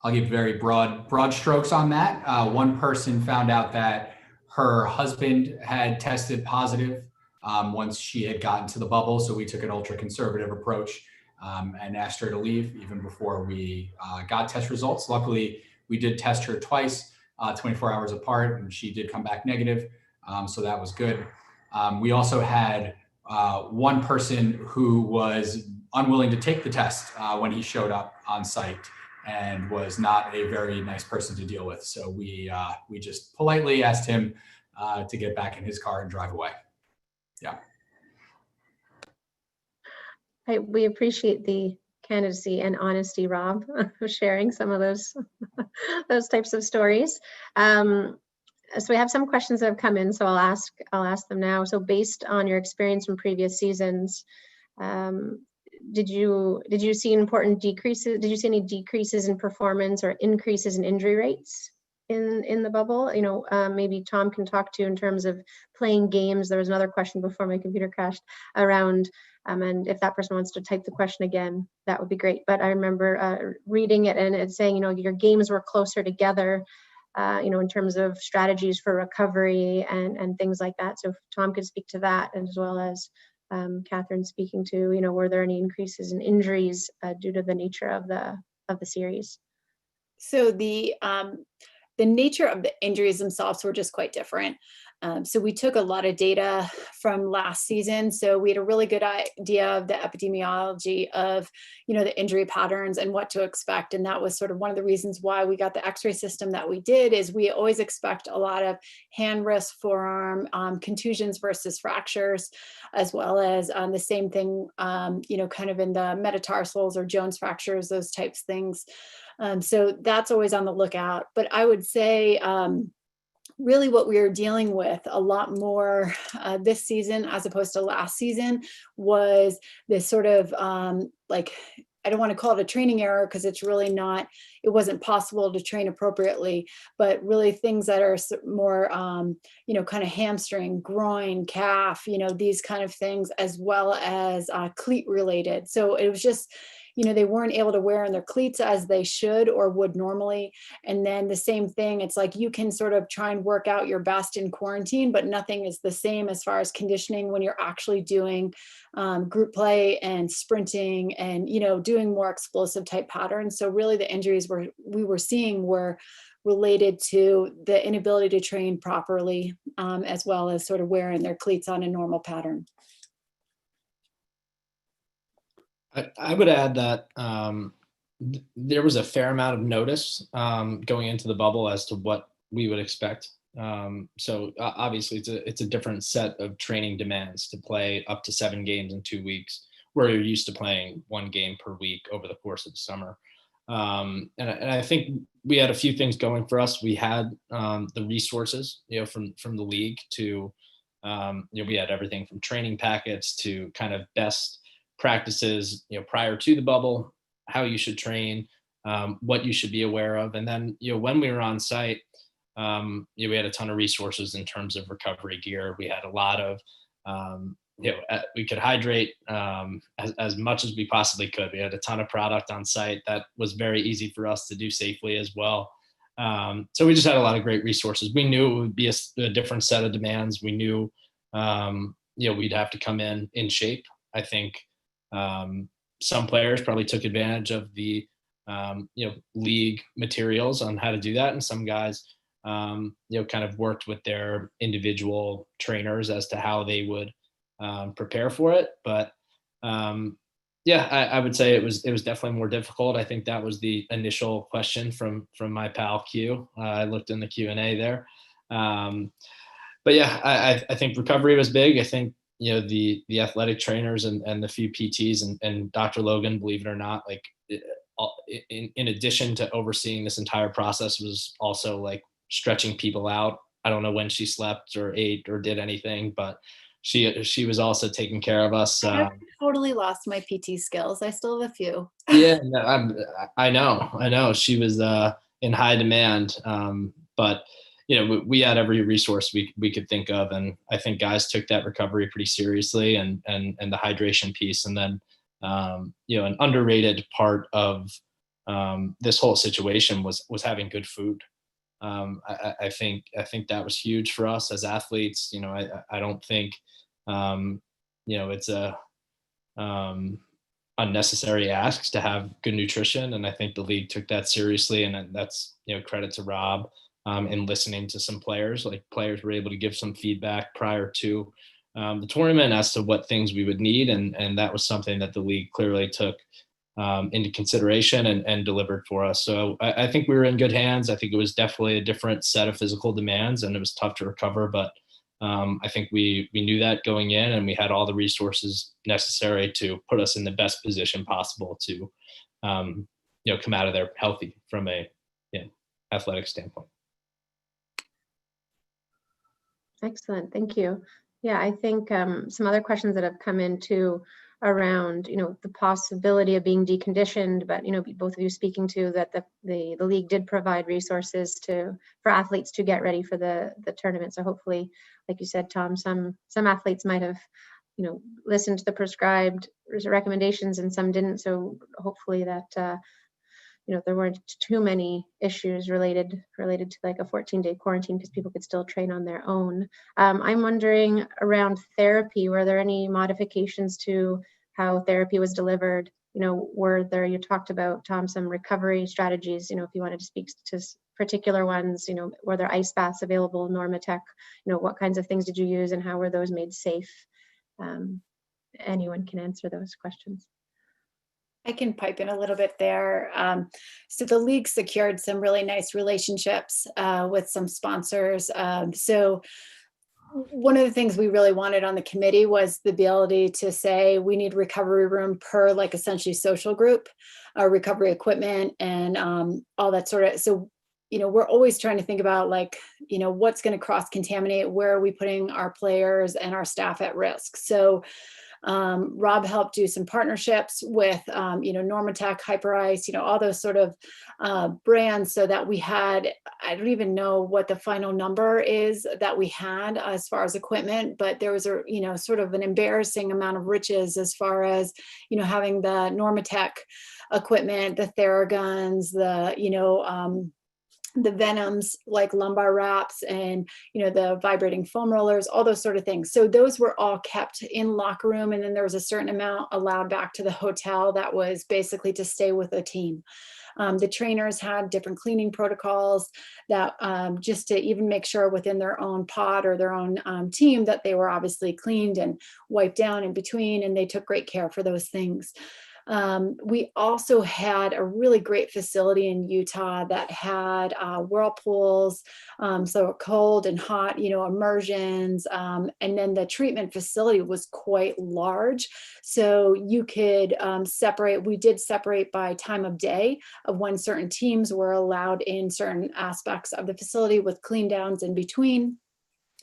I'll give very broad strokes on that. One person found out that her husband had tested positive once she had gotten to the bubble. So we took an ultra conservative approach and asked her to leave even before we got test results. Luckily, we did test her twice, 24 hours apart, and she did come back negative. So that was good. We also had one person who was unwilling to take the test when he showed up on site, and was not a very nice person to deal with. So we just politely asked him to get back in his car and drive away. Yeah. We appreciate the candidacy and honesty, Rob, of sharing some of those types of stories. So we have some questions that have come in, so I'll ask them now. So based on your experience from previous seasons, did you see important decreases? Did you see any decreases in performance or increases in injury rates in the bubble? Maybe Tom can talk to in terms of playing games. There was another question before my computer crashed around, and if that person wants to type the question again, that would be great. But I remember reading it and it's saying, your games were closer together, in terms of strategies for recovery and things like that. So if Tom could speak to that, and as well as Catherine speaking to, were there any increases in injuries due to the nature of the series? So the nature of the injuries themselves were just quite different. So we took a lot of data from last season. So we had a really good idea of the epidemiology of, the injury patterns and what to expect. And that was sort of one of the reasons why we got the X-ray system that we did, is we always expect a lot of hand, wrist, forearm, contusions versus fractures, as well as the same thing, kind of in the metatarsals or Jones fractures, those types of things. So that's always on the lookout. But I would say, really what we were dealing with a lot more this season as opposed to last season was this sort of I don't want to call it a training error, because it's really not, it wasn't possible to train appropriately, but really things that are more, kind of hamstring, groin, calf, these kind of things, as well as cleat related. So it was just, they weren't able to wear in their cleats as they should or would normally. And then the same thing, it's like you can sort of try and work out your best in quarantine, but nothing is the same as far as conditioning when you're actually doing group play and sprinting and, doing more explosive type patterns. So really the injuries we were seeing were related to the inability to train properly, as well as sort of wearing their cleats on a normal pattern. I would add that there was a fair amount of notice going into the bubble as to what we would expect. So obviously it's a different set of training demands to play up to 7 games in 2 weeks, where you're used to playing 1 game per week over the course of the summer. And I think we had a few things going for us. We had the resources, from the league to, we had everything from training packets to kind of best practices, prior to the bubble, how you should train, what you should be aware of. And then, when we were on site, we had a ton of resources in terms of recovery gear. We had a lot of, we could hydrate as much as we possibly could. We had a ton of product on site that was very easy for us to do safely as well. So we just had a lot of great resources. We knew it would be a different set of demands. We knew, we'd have to come in shape. I think some players probably took advantage of the, league materials on how to do that. And some guys, kind of worked with their individual trainers as to how they would prepare for it. But I would say it was definitely more difficult. I think that was the initial question from my pal Q. I looked in the Q&A there. But I think recovery was big. I think, the athletic trainers and the few PTs and Dr. Logan, believe it or not, like in addition to overseeing this entire process, was also like stretching people out. I don't know when she slept or ate or did anything, but she was also taking care of us. I totally lost my PT skills. I still have a few. Yeah, I know. She was in high demand, but we had every resource we could think of, and I think guys took that recovery pretty seriously, and the hydration piece, and then an underrated part of this whole situation was having good food. I think that was huge for us as athletes. I don't think it's a unnecessary ask to have good nutrition, and I think the league took that seriously, and that's credit to Rob in listening to some players. Like, players were able to give some feedback prior to the tournament as to what things we would need, and that was something that the league clearly took into consideration and delivered for us. So I think we were in good hands. I think it was definitely a different set of physical demands, and it was tough to recover, but I think we knew that going in, and we had all the resources necessary to put us in the best position possible to come out of there healthy from a athletic standpoint. Excellent, thank you. Yeah, I think some other questions that have come in too around, the possibility of being deconditioned, but both of you speaking to that the league did provide resources for athletes to get ready for the tournament. So hopefully, like you said, Tom, some athletes might have listened to the prescribed recommendations and some didn't. So hopefully that there weren't too many issues related to like a 14-day quarantine, because people could still train on their own. I'm wondering around therapy, were there any modifications to how therapy was delivered? You talked about, Tom, some recovery strategies, if you wanted to speak to particular ones, were there ice baths available, Normatec, what kinds of things did you use and how were those made safe? Anyone can answer those questions. I can pipe in a little bit there. So the league secured some really nice relationships with some sponsors. So one of the things we really wanted on the committee was the ability to say we need recovery room per like essentially social group, recovery equipment, and all that sort of. So we're always trying to think about like, what's going to cross-contaminate, where are we putting our players and our staff at risk. So Rob helped do some partnerships with, Normatec, Hyperice, all those sort of brands, so that we had, I don't even know what the final number is that we had as far as equipment, but there was sort of an embarrassing amount of riches as far as, having the Normatec equipment, the Theraguns, the Venoms, like lumbar wraps, and the vibrating foam rollers, all those sort of things. So those were all kept in locker room, and then there was a certain amount allowed back to the hotel that was basically to stay with the team. The trainers had different cleaning protocols that just to even make sure within their own pod or their own team that they were obviously cleaned and wiped down in between, and they took great care for those things. We also had a really great facility in Utah that had whirlpools, so cold and hot, immersions. And then the treatment facility was quite large. So you could separate, we did separate by time of day of when certain teams were allowed in certain aspects of the facility with clean downs in between.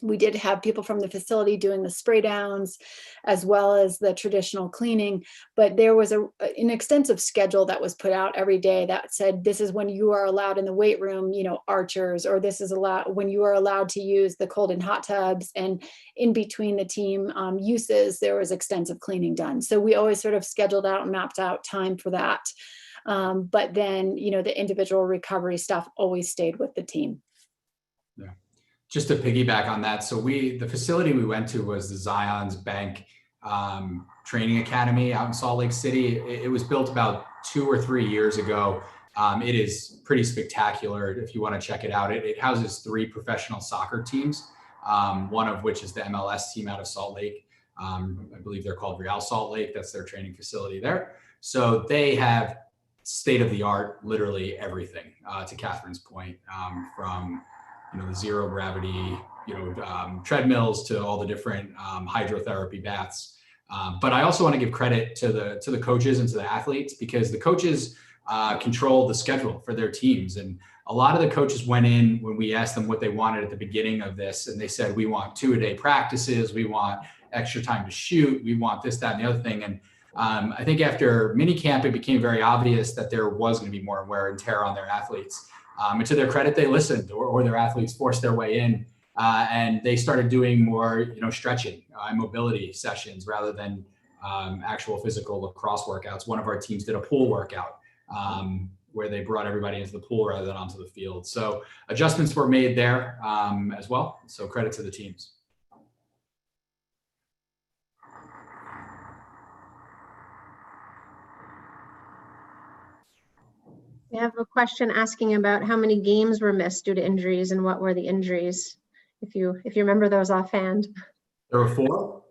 We did have people from the facility doing the spray downs as well as the traditional cleaning, but there was an extensive schedule that was put out every day that said, this is when you are allowed in the weight room, archers, or this is allowed when you are allowed to use the cold and hot tubs. And in between the team uses, there was extensive cleaning done. So we always sort of scheduled out and mapped out time for that. But then, the individual recovery stuff always stayed with the team. Yeah. Just to piggyback on that, so the facility we went to was the Zion's Bank Training Academy out in Salt Lake City. It was built about 2 or 3 years ago. It is pretty spectacular if you want to check it out. It houses 3 professional soccer teams, one of which is the MLS team out of Salt Lake. I believe they're called Real Salt Lake. That's their training facility there. So they have state-of-the-art, literally everything, to Catherine's point, from the zero gravity, treadmills to all the different hydrotherapy baths. But I also want to give credit to the coaches and to the athletes, because the coaches control the schedule for their teams. And a lot of the coaches went in when we asked them what they wanted at the beginning of this, and they said, we want 2-a-day practices, we want extra time to shoot, we want this, that, and the other thing. And I think after minicamp, it became very obvious that there was going to be more wear and tear on their athletes. And to their credit, they listened, or their athletes forced their way in, and they started doing more, stretching and mobility sessions rather than actual physical lacrosse workouts. One of our teams did a pool workout where they brought everybody into the pool rather than onto the field. So adjustments were made there as well. So credit to the teams. We have a question asking about how many games were missed due to injuries and what were the injuries, if you remember those offhand. There were 4,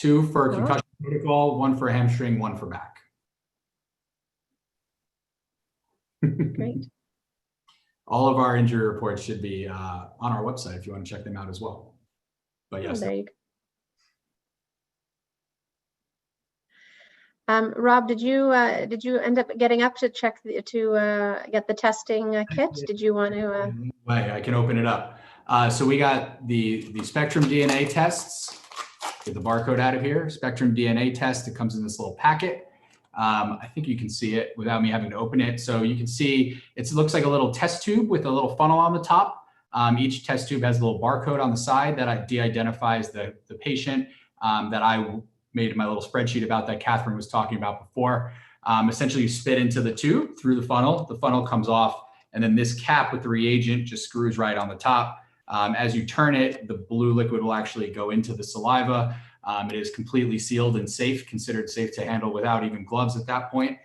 2 for concussion protocol, 1 for hamstring, 1 for back. Great. All of our injury reports should be on our website if you want to check them out as well. But yes. There you go. Rob, did you end up getting up to check get the testing kit? Did you want to? I can open it up. So we got the Spectrum DNA tests. Get the barcode out of here. Spectrum DNA test. It comes in this little packet. I think you can see it without me having to open it. So you can see it looks like a little test tube with a little funnel on the top. Each test tube has a little barcode on the side that de-identifies the patient that I made my little spreadsheet about that Catherine was talking about before. Essentially, you spit into the tube through the funnel comes off, and then this cap with the reagent just screws right on the top. As you turn it, the blue liquid will actually go into the saliva. It is completely sealed and safe, considered safe to handle without even gloves at that point,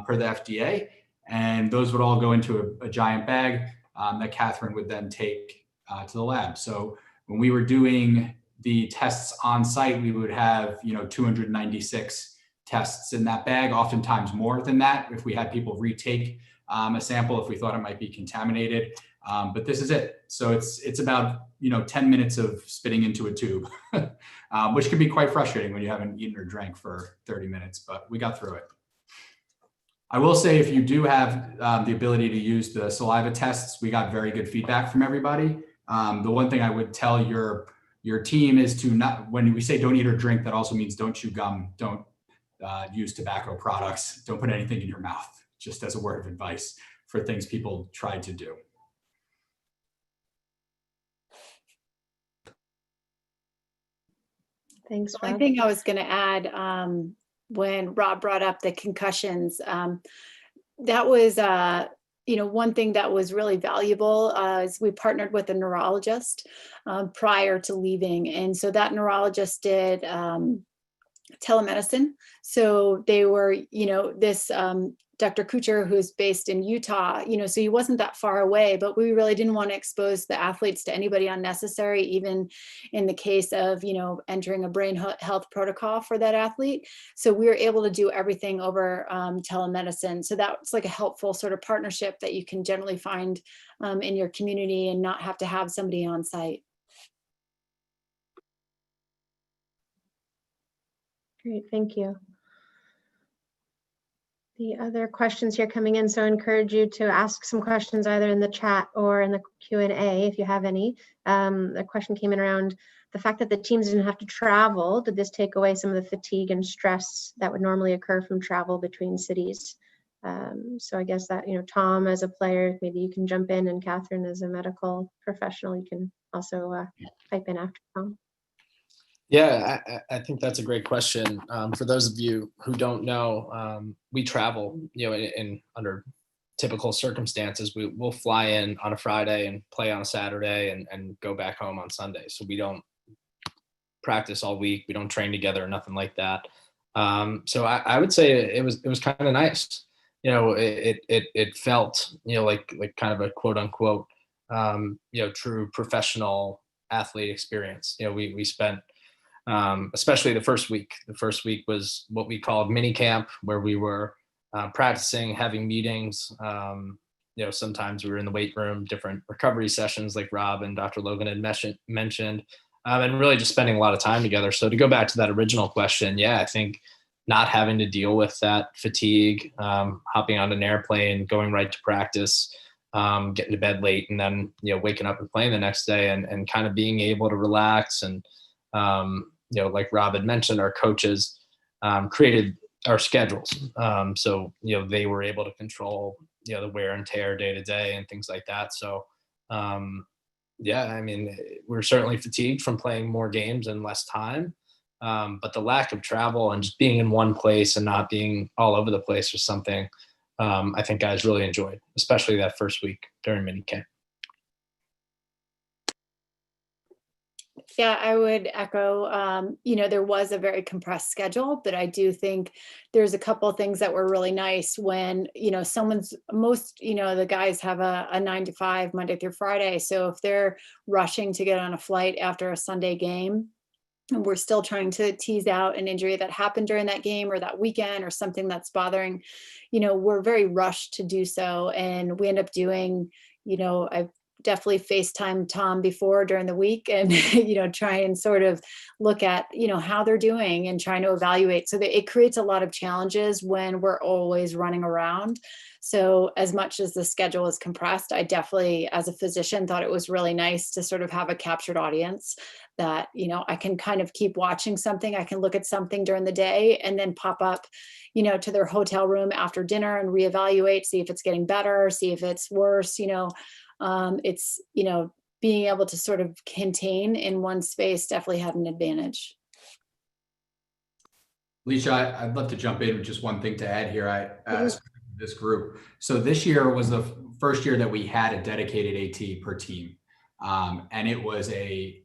per the FDA. And those would all go into a giant bag that Catherine would then take to the lab. So when we were doing the tests on site, we would have 296 tests in that bag, oftentimes more than that if we had people retake a sample if we thought it might be contaminated. But this is it. So it's about 10 minutes of spitting into a tube, which can be quite frustrating when you haven't eaten or drank for 30 minutes, but we got through it. I will say, if you do have the ability to use the saliva tests, we got very good feedback from everybody. The one thing I would tell your team is to not, when we say don't eat or drink, that also means don't chew gum, don't use tobacco products, don't put anything in your mouth, just as a word of advice for things people tried to do. Thanks, Rob. One thing I was going to add, when Rob brought up the concussions, that was one thing that was really valuable is we partnered with a neurologist prior to leaving. And so that neurologist did telemedicine. So they were, this Dr. Kuchar, who's based in Utah, so he wasn't that far away, but we really didn't want to expose the athletes to anybody unnecessary, even in the case of, entering a brain health protocol for that athlete. So we were able to do everything over telemedicine. So that's like a helpful sort of partnership that you can generally find in your community and not have to have somebody on site. Great, thank you. The other questions here coming in, so I encourage you to ask some questions either in the chat or in the Q&A if you have any. A question came in around the fact that the teams didn't have to travel. Did this take away some of the fatigue and stress that would normally occur from travel between cities? So I guess that, Tom as a player, maybe you can jump in, and Catherine as a medical professional, you can also pipe in after Tom. Yeah, I think that's a great question. For those of you who don't know, we travel, in under typical circumstances. We'll fly in on a Friday and play on a Saturday and go back home on Sunday. So we don't practice all week. We don't train together, nothing like that. So I would say it was kind of nice. It felt, like kind of a quote unquote, true professional athlete experience. We spent, especially the first week. The first week was what we called mini camp, where we were practicing, having meetings. Sometimes we were in the weight room, different recovery sessions like Rob and Dr. Logan had mentioned, and really just spending a lot of time together. So to go back to that original question, yeah, I think not having to deal with that fatigue, hopping on an airplane, going right to practice, getting to bed late, and then, waking up and playing the next day, and kind of being able to relax. And, like Rob had mentioned, our coaches created our schedules. So, they were able to control, the wear and tear day to day and things like that. So, yeah, I mean, we're certainly fatigued from playing more games in less time. But the lack of travel and just being in one place and not being all over the place was something I think guys really enjoyed, especially that first week during minicamp. Yeah, I would echo, there was a very compressed schedule, but I do think there's a couple of things that were really nice when, the guys have a 9 to 5 Monday through Friday. So if they're rushing to get on a flight after a Sunday game, and we're still trying to tease out an injury that happened during that game or that weekend or something that's bothering, we're very rushed to do so. And we end up doing, I've definitely FaceTime Tom before during the week and, try and sort of look at, how they're doing and trying to evaluate. So that it creates a lot of challenges when we're always running around. So as much as the schedule is compressed, I definitely, as a physician, thought it was really nice to sort of have a captured audience that, I can kind of keep watching something. I can look at something during the day and then pop up, to their hotel room after dinner and reevaluate, see if it's getting better, see if it's worse, it's, being able to sort of contain in one space definitely had an advantage. Alicia, I'd love to jump in with just one thing to add here. This group. So this year was the first year that we had a dedicated AT per team. And it was a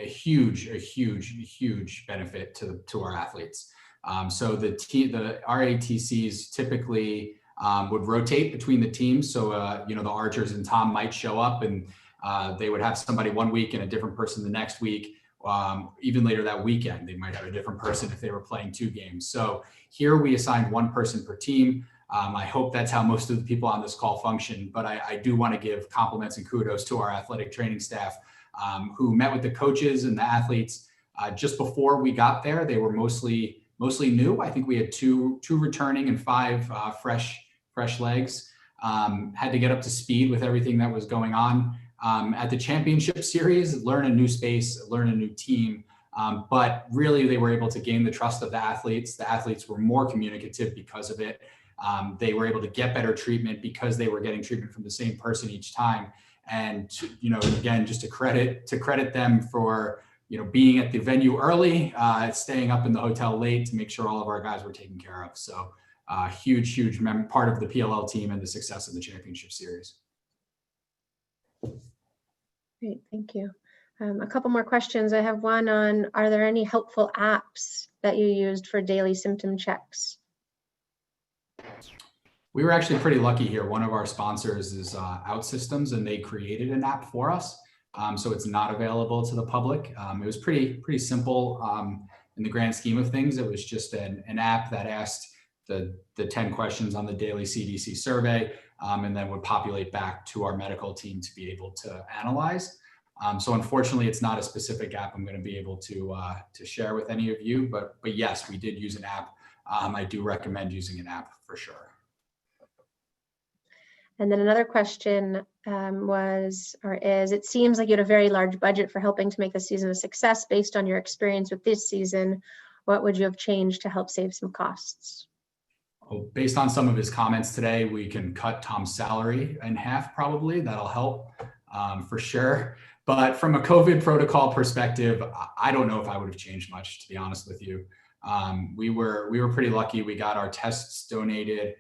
huge benefit to our athletes. So our ATCs typically would rotate between the teams. So, the Archers and Tom might show up and they would have somebody one week and a different person the next week. Even later that weekend, they might have a different person if they were playing 2 games. So here we assigned one person per team. I hope that's how most of the people on this call function, but I do want to give compliments and kudos to our athletic training staff who met with the coaches and the athletes just before we got there. They were mostly new. I think we had two returning and 5 fresh legs. Had to get up to speed with everything that was going on at the championship series, learn a new space, learn a new team. But really they were able to gain the trust of the athletes. The athletes were more communicative because of it. They were able to get better treatment because they were getting treatment from the same person each time. And, again, just to credit them for, being at the venue early, staying up in the hotel late to make sure all of our guys were taken care of. So huge part of the PLL team and the success of the championship series. Great, thank you. A couple more questions. I have one on, are there any helpful apps that you used for daily symptom checks? We were actually pretty lucky here. One of our sponsors is OutSystems, and they created an app for us. So it's not available to the public. It was pretty simple in the grand scheme of things. It was just an app that asked the 10 questions on the daily CDC survey, and then would populate back to our medical team to be able to analyze. So unfortunately, it's not a specific app I'm going to be able to share with any of you, but yes, we did use an app. I do recommend using an app for sure. And then another question is, it seems like you had a very large budget for helping to make the season a success. Based on your experience with this season, what would you have changed to help save some costs? Well, based on some of his comments today, we can cut Tom's salary in half probably. That'll help for sure. But from a COVID protocol perspective, I don't know if I would have changed much, to be honest with you. We were pretty lucky. We got our tests donated.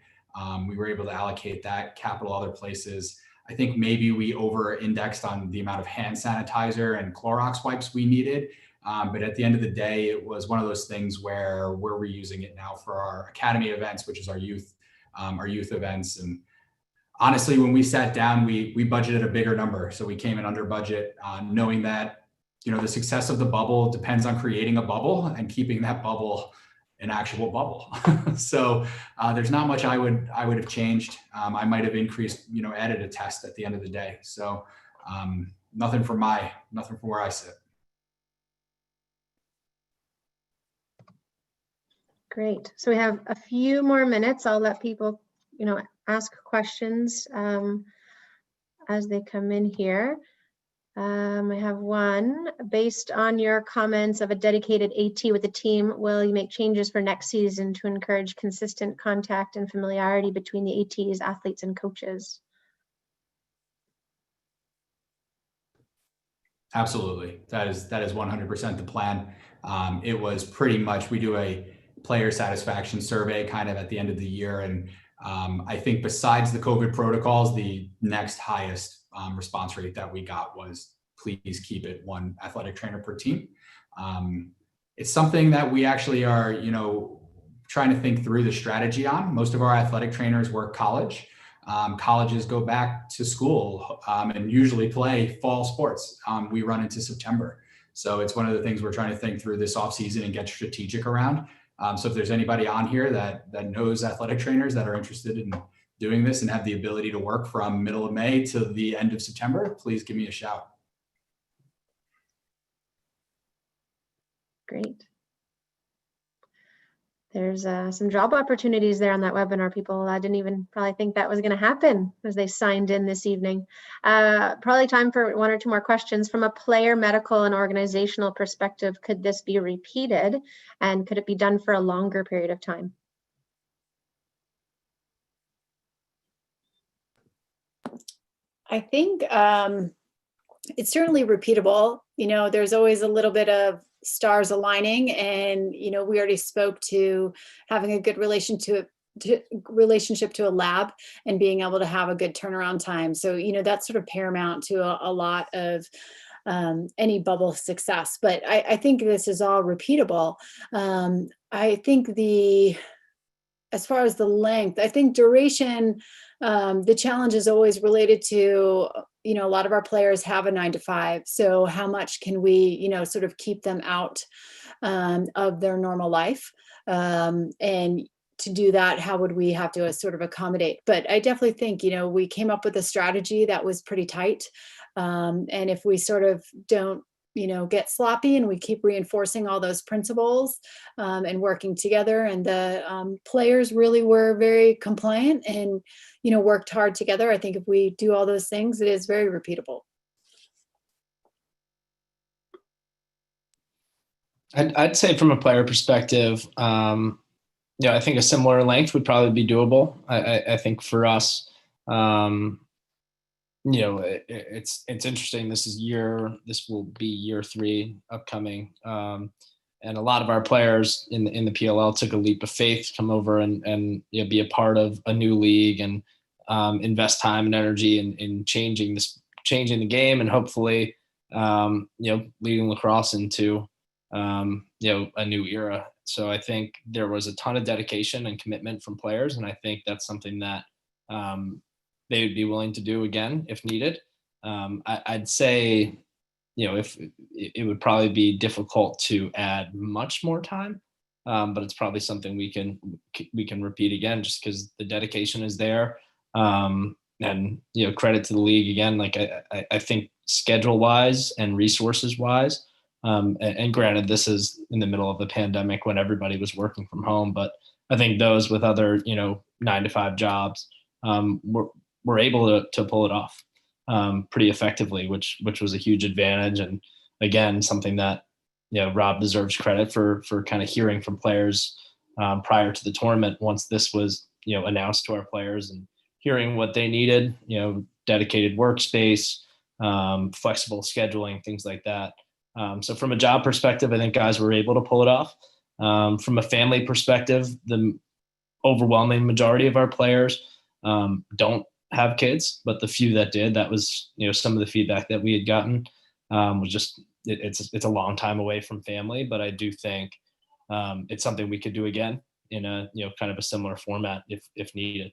We were able to allocate that capital other places. I think maybe we over-indexed on the amount of hand sanitizer and Clorox wipes we needed. But at the end of the day, it was one of those things where we're reusing it now for our academy events, which is our youth events. And honestly, when we sat down, we budgeted a bigger number. So we came in under budget, knowing that, the success of the bubble depends on creating a bubble and keeping that bubble an actual bubble. So there's not much I would have changed. I might have increased, added a test at the end of the day. So nothing from where I sit. Great. So we have a few more minutes. I'll let people, ask questions as they come in here. I have one. Based on your comments of a dedicated AT with the team, will you make changes for next season to encourage consistent contact and familiarity between the ATs, athletes, and coaches? Absolutely. That is 100% the plan. It was pretty much, we do a player satisfaction survey kind of at the end of the year. And I think besides the COVID protocols, the next highest response rate that we got was, please keep it one athletic trainer per team. It's something that we actually are, trying to think through the strategy on. Most of our athletic trainers work college. Colleges go back to school and usually play fall sports. We run into September. So it's one of the things we're trying to think through this off season and get strategic around. So if there's anybody on here that knows athletic trainers that are interested in doing this and have the ability to work from middle of May to the end of September, please give me a shout. Great. There's some job opportunities there on that webinar. People didn't even probably think that was going to happen as they signed in this evening. Probably time for one or two more questions. From a player, medical, and organizational perspective, could this be repeated? And could it be done for a longer period of time? I think it's certainly repeatable. There's always a little bit of stars aligning, and we already spoke to having a good relationship to a lab and being able to have a good turnaround time. So that's sort of paramount to a lot of any bubble success. But I think this is all repeatable. I think as far as the length, I think duration, the challenge is always related to, a lot of our players have a 9-to-5. So how much can we, sort of keep them out of their normal life? And to do that, how would we have to sort of accommodate? But I definitely think, we came up with a strategy that was pretty tight. And if we sort of don't, get sloppy and we keep reinforcing all those principles and working together, and the players really were very compliant and, worked hard together. I think if we do all those things, it is very repeatable. I'd say from a player perspective, I think a similar length would probably be doable. I think for us, it's interesting. This will be year 3 upcoming. And a lot of our players in the PLL took a leap of faith to come over and be a part of a new league and invest time and energy in changing the game, and hopefully leading lacrosse into, a new era. So I think there was a ton of dedication and commitment from players. And I think that's something that they would be willing to do again if needed. I'd say, if it would probably be difficult to add much more time, but it's probably something we can repeat again, just because the dedication is there. And credit to the league again. Like I think schedule wise and resources wise, and granted this is in the middle of the pandemic when everybody was working from home, but I think those with other 9-to-5 jobs were able to pull it off pretty effectively, which was a huge advantage. And again, something that Rob deserves credit for kind of hearing from players prior to the tournament once this was announced to our players, and hearing what they needed, dedicated workspace, flexible scheduling, things like that. So from a job perspective, I think guys were able to pull it off. From a family perspective, the overwhelming majority of our players don't have kids, but the few that did, that was some of the feedback that we had gotten was just it's a long time away from family. But I do think it's something we could do again in a kind of a similar format if needed.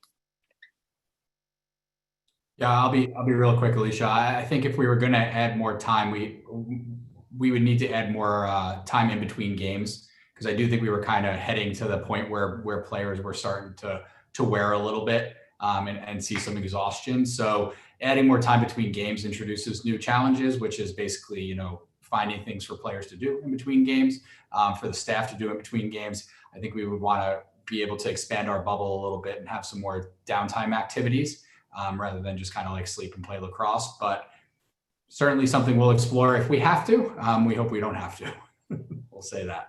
Yeah, I'll be real quick, Alicia. I think if we were going to add more time, we would need to add more time in between games, because I do think we were kind of heading to the point where players were starting to wear a little bit and see some exhaustion. So adding more time between games introduces new challenges, which is basically finding things for players to do in between games, for the staff to do in between games. I think we would want to be able to expand our bubble a little bit and have some more downtime activities. Rather than just kind of like sleep and play lacrosse, but certainly something we'll explore if we have to. We hope we don't have to. We'll say that.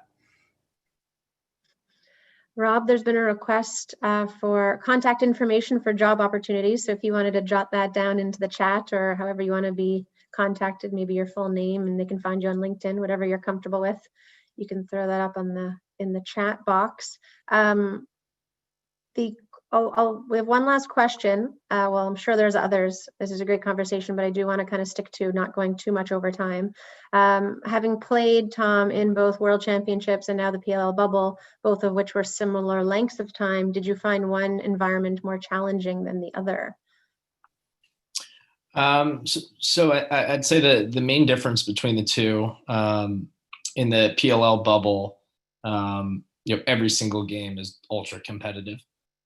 Rob, there's been a request for contact information for job opportunities. So if you wanted to jot that down into the chat, or however you want to be contacted, maybe your full name, and they can find you on LinkedIn, whatever you're comfortable with, you can throw that up in the chat box. We have one last question. Well, I'm sure there's others. This is a great conversation, but I do want to kind of stick to not going too much over time. Having played, Tom, in both World Championships and now the PLL bubble, both of which were similar lengths of time, did you find one environment more challenging than the other? So I'd say the main difference between the two, in the PLL bubble, every single game is ultra competitive.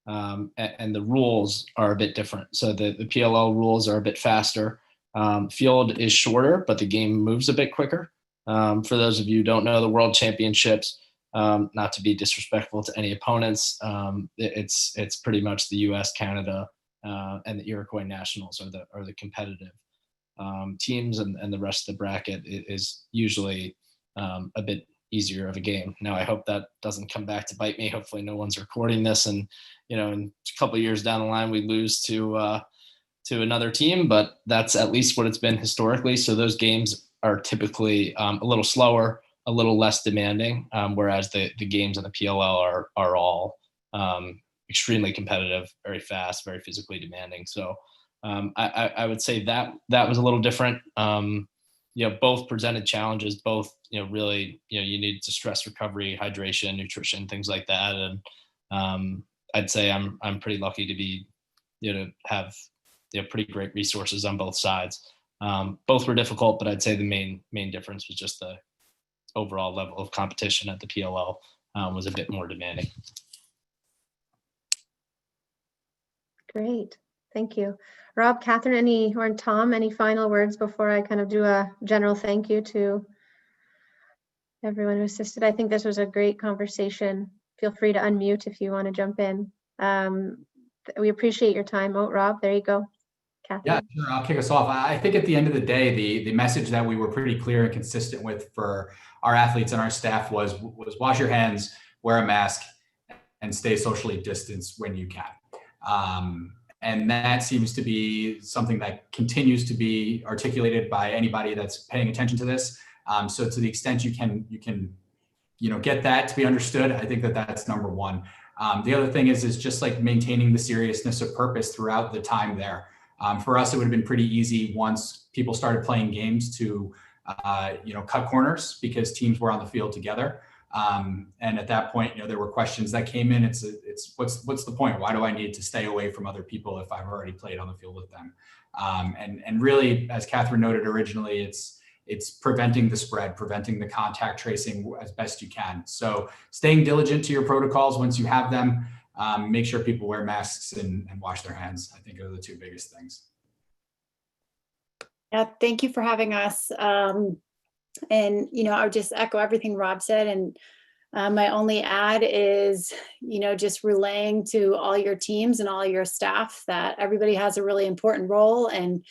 And the rules are a bit different. So the PLL rules are a bit faster. Field is shorter, but the game moves a bit quicker. For those of you who don't know, the World Championships, not to be disrespectful to any opponents, it's pretty much the U.S., Canada, and the Iroquois Nationals are the competitive teams, and the rest of the bracket is usually a bit easier of a game. Now, I hope that doesn't come back to bite me. Hopefully no one's recording this, and in a couple of years down the line, we lose to another team, but that's at least what it's been historically. So those games are typically a little slower, a little less demanding, whereas the games in the PLL are all extremely competitive, very fast, very physically demanding. So I would say that was a little different. Both presented challenges, both, really, you need to stress recovery, hydration, nutrition, things like that. And I'd say I'm pretty lucky to be, to have, pretty great resources on both sides. Both were difficult, but I'd say the main difference was just the overall level of competition at the PLL was a bit more demanding. Great, thank you. Rob, Catherine, or Tom, any final words before I kind of do a general thank you to everyone who assisted? I think this was a great conversation. Feel free to unmute if you want to jump in. We appreciate your time. Oh, Rob, there you go. Catherine. Yeah, sure. I'll kick us off. I think at the end of the day, the message that we were pretty clear and consistent with for our athletes and our staff was wash your hands, wear a mask, and stay socially distanced when you can. And that seems to be something that continues to be articulated by anybody that's paying attention to this. So to the extent you can get that to be understood, I think that's number one. The other thing is just like maintaining the seriousness of purpose throughout the time there. For us, it would have been pretty easy once people started playing games to cut corners because teams were on the field together. And at that point, there were questions that came in. It's what's the point? Why do I need to stay away from other people if I've already played on the field with them? And really, as Catherine noted originally, it's preventing the spread, preventing the contact tracing as best you can. So staying diligent to your protocols once you have them, make sure people wear masks and wash their hands, I think are the two biggest things. Yeah, thank you for having us. And, I would just echo everything Rob said. And my only add is, just relaying to all your teams and all your staff that everybody has a really important role, and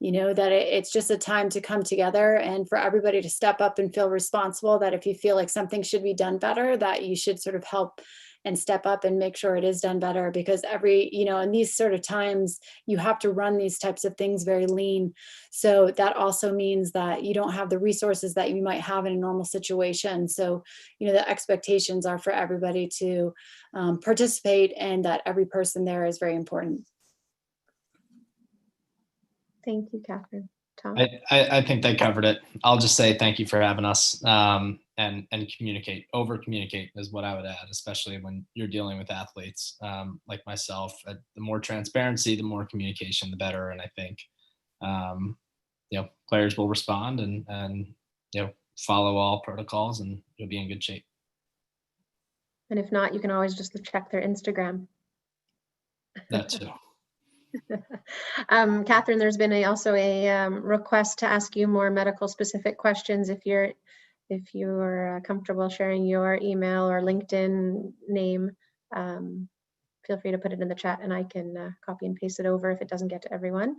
that it's just a time to come together and for everybody to step up and feel responsible, that if you feel like something should be done better, that you should sort of help and step up and make sure it is done better, because in these sort of times, you have to run these types of things very lean. So that also means that you don't have the resources that you might have in a normal situation. So, the expectations are for everybody to participate, and that every person there is very important. Thank you, Catherine. Tom? I think they covered it. I'll just say thank you for having us, and communicate, over communicate is what I would add, especially when you're dealing with athletes like myself. The more transparency, the more communication, the better. And I think players will respond and follow all protocols, and you'll be in good shape. And if not, you can always just check their Instagram. That's it. Catherine, there's been also a request to ask you more medical specific questions. If you're comfortable sharing your email or LinkedIn name, feel free to put it in the chat, and I can copy and paste it over if it doesn't get to everyone.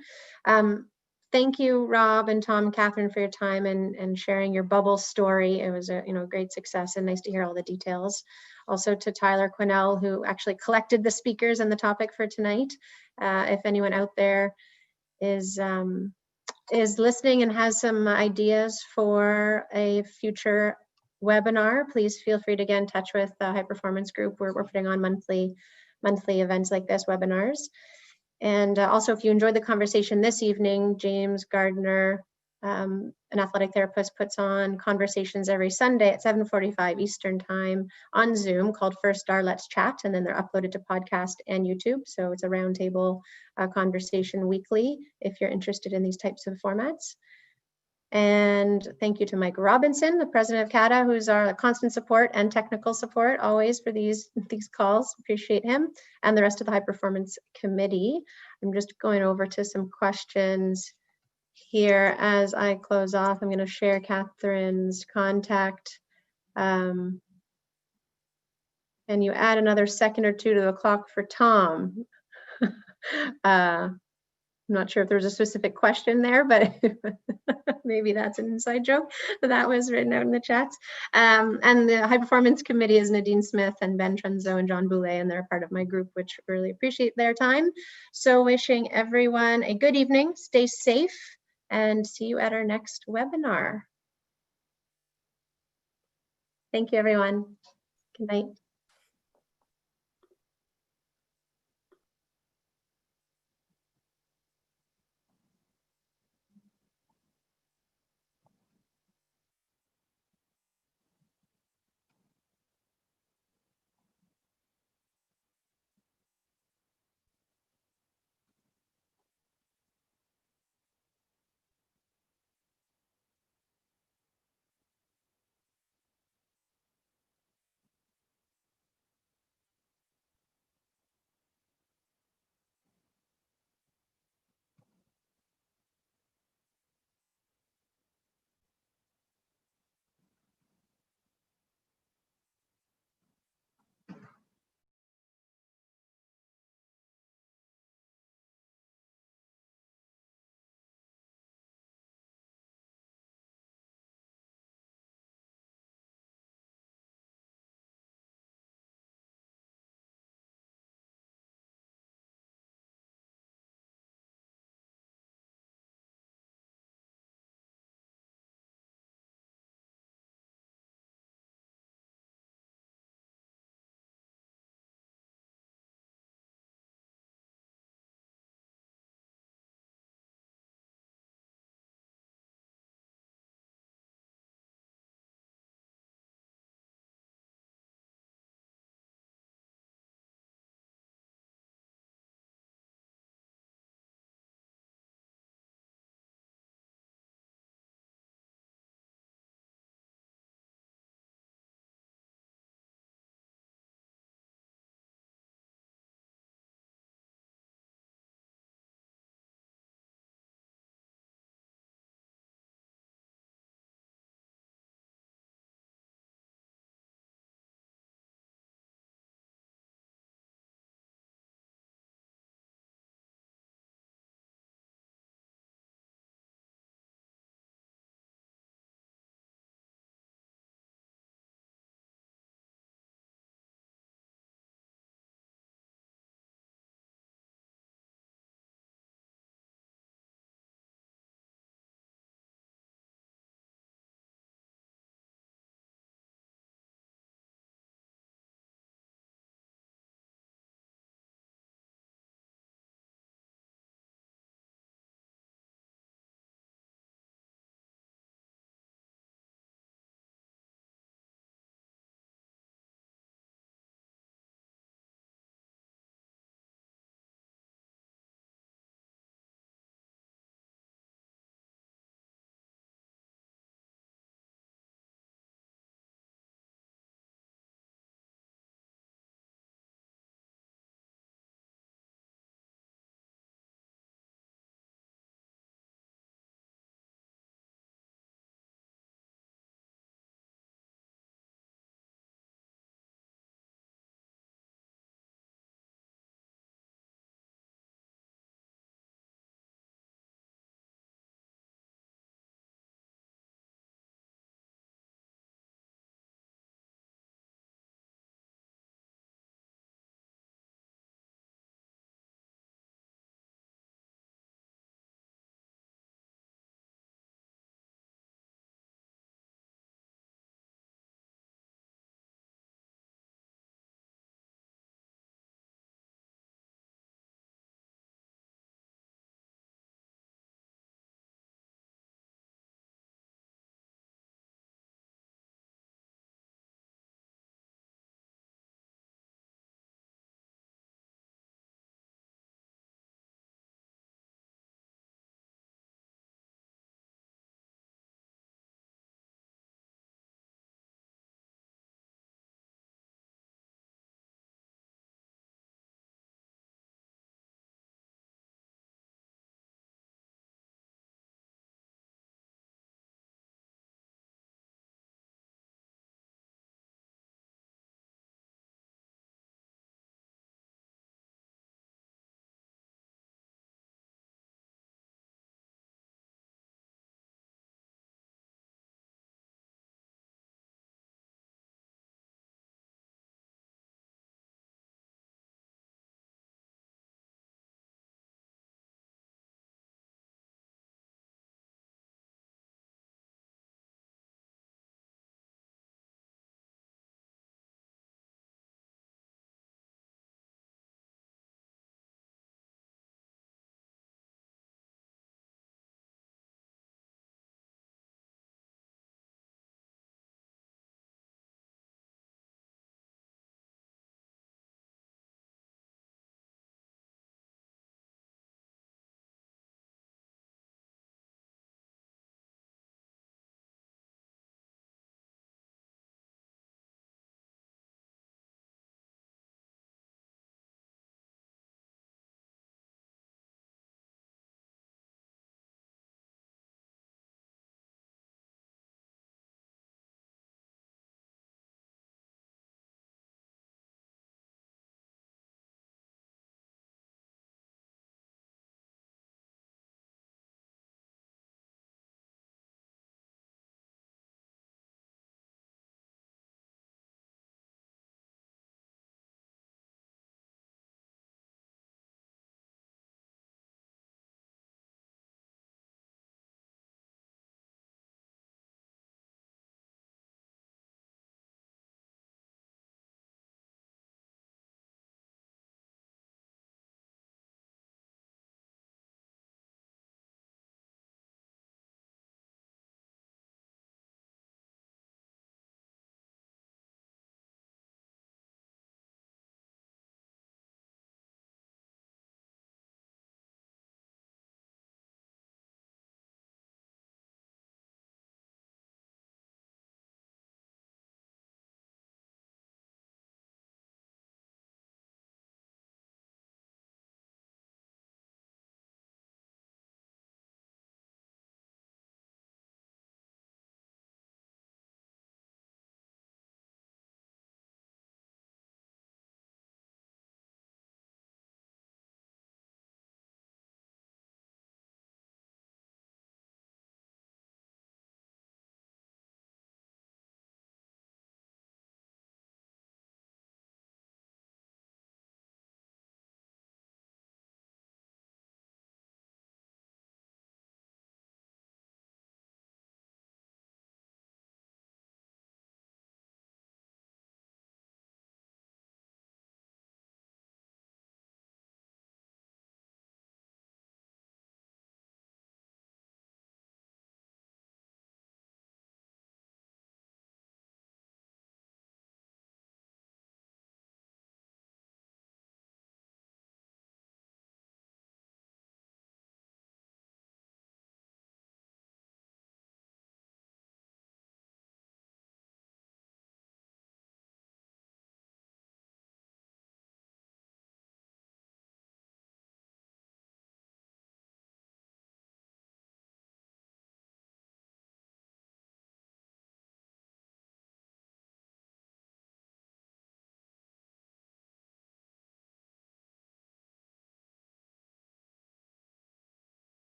Thank you, Rob and Tom and Catherine, for your time and sharing your bubble story. It was a great success, and nice to hear all the details. Also to Tyler Quinnell, who actually collected the speakers and the topic for tonight. If anyone out there is listening and has some ideas for a future webinar, please feel free to get in touch with the High Performance Group. We're putting on monthly events like this, webinars. And also, if you enjoyed the conversation this evening, James Gardner, an athletic therapist, puts on conversations every Sunday at 7:45 Eastern time on Zoom called First Star Let's Chat, and then they're uploaded to podcast and YouTube. So it's a roundtable conversation weekly if you're interested in these types of formats. And thank you to Mike Robinson, the president of CATA, who's our constant support and technical support always for these calls. Appreciate him, and the rest of the High Performance Committee. I'm just going over to some questions here as I close off. I'm going to share Catherine's contact. And you add another second or two to the clock for Tom. I'm not sure if there's a specific question there, but maybe that's an inside joke. That was written out in the chats. And the High Performance Committee is Nadine Smith and Ben Trenzo and John Boulay, and they're part of my group, which really appreciate their time. So wishing everyone a good evening, stay safe, and see you at our next webinar. Thank you, everyone. Good night.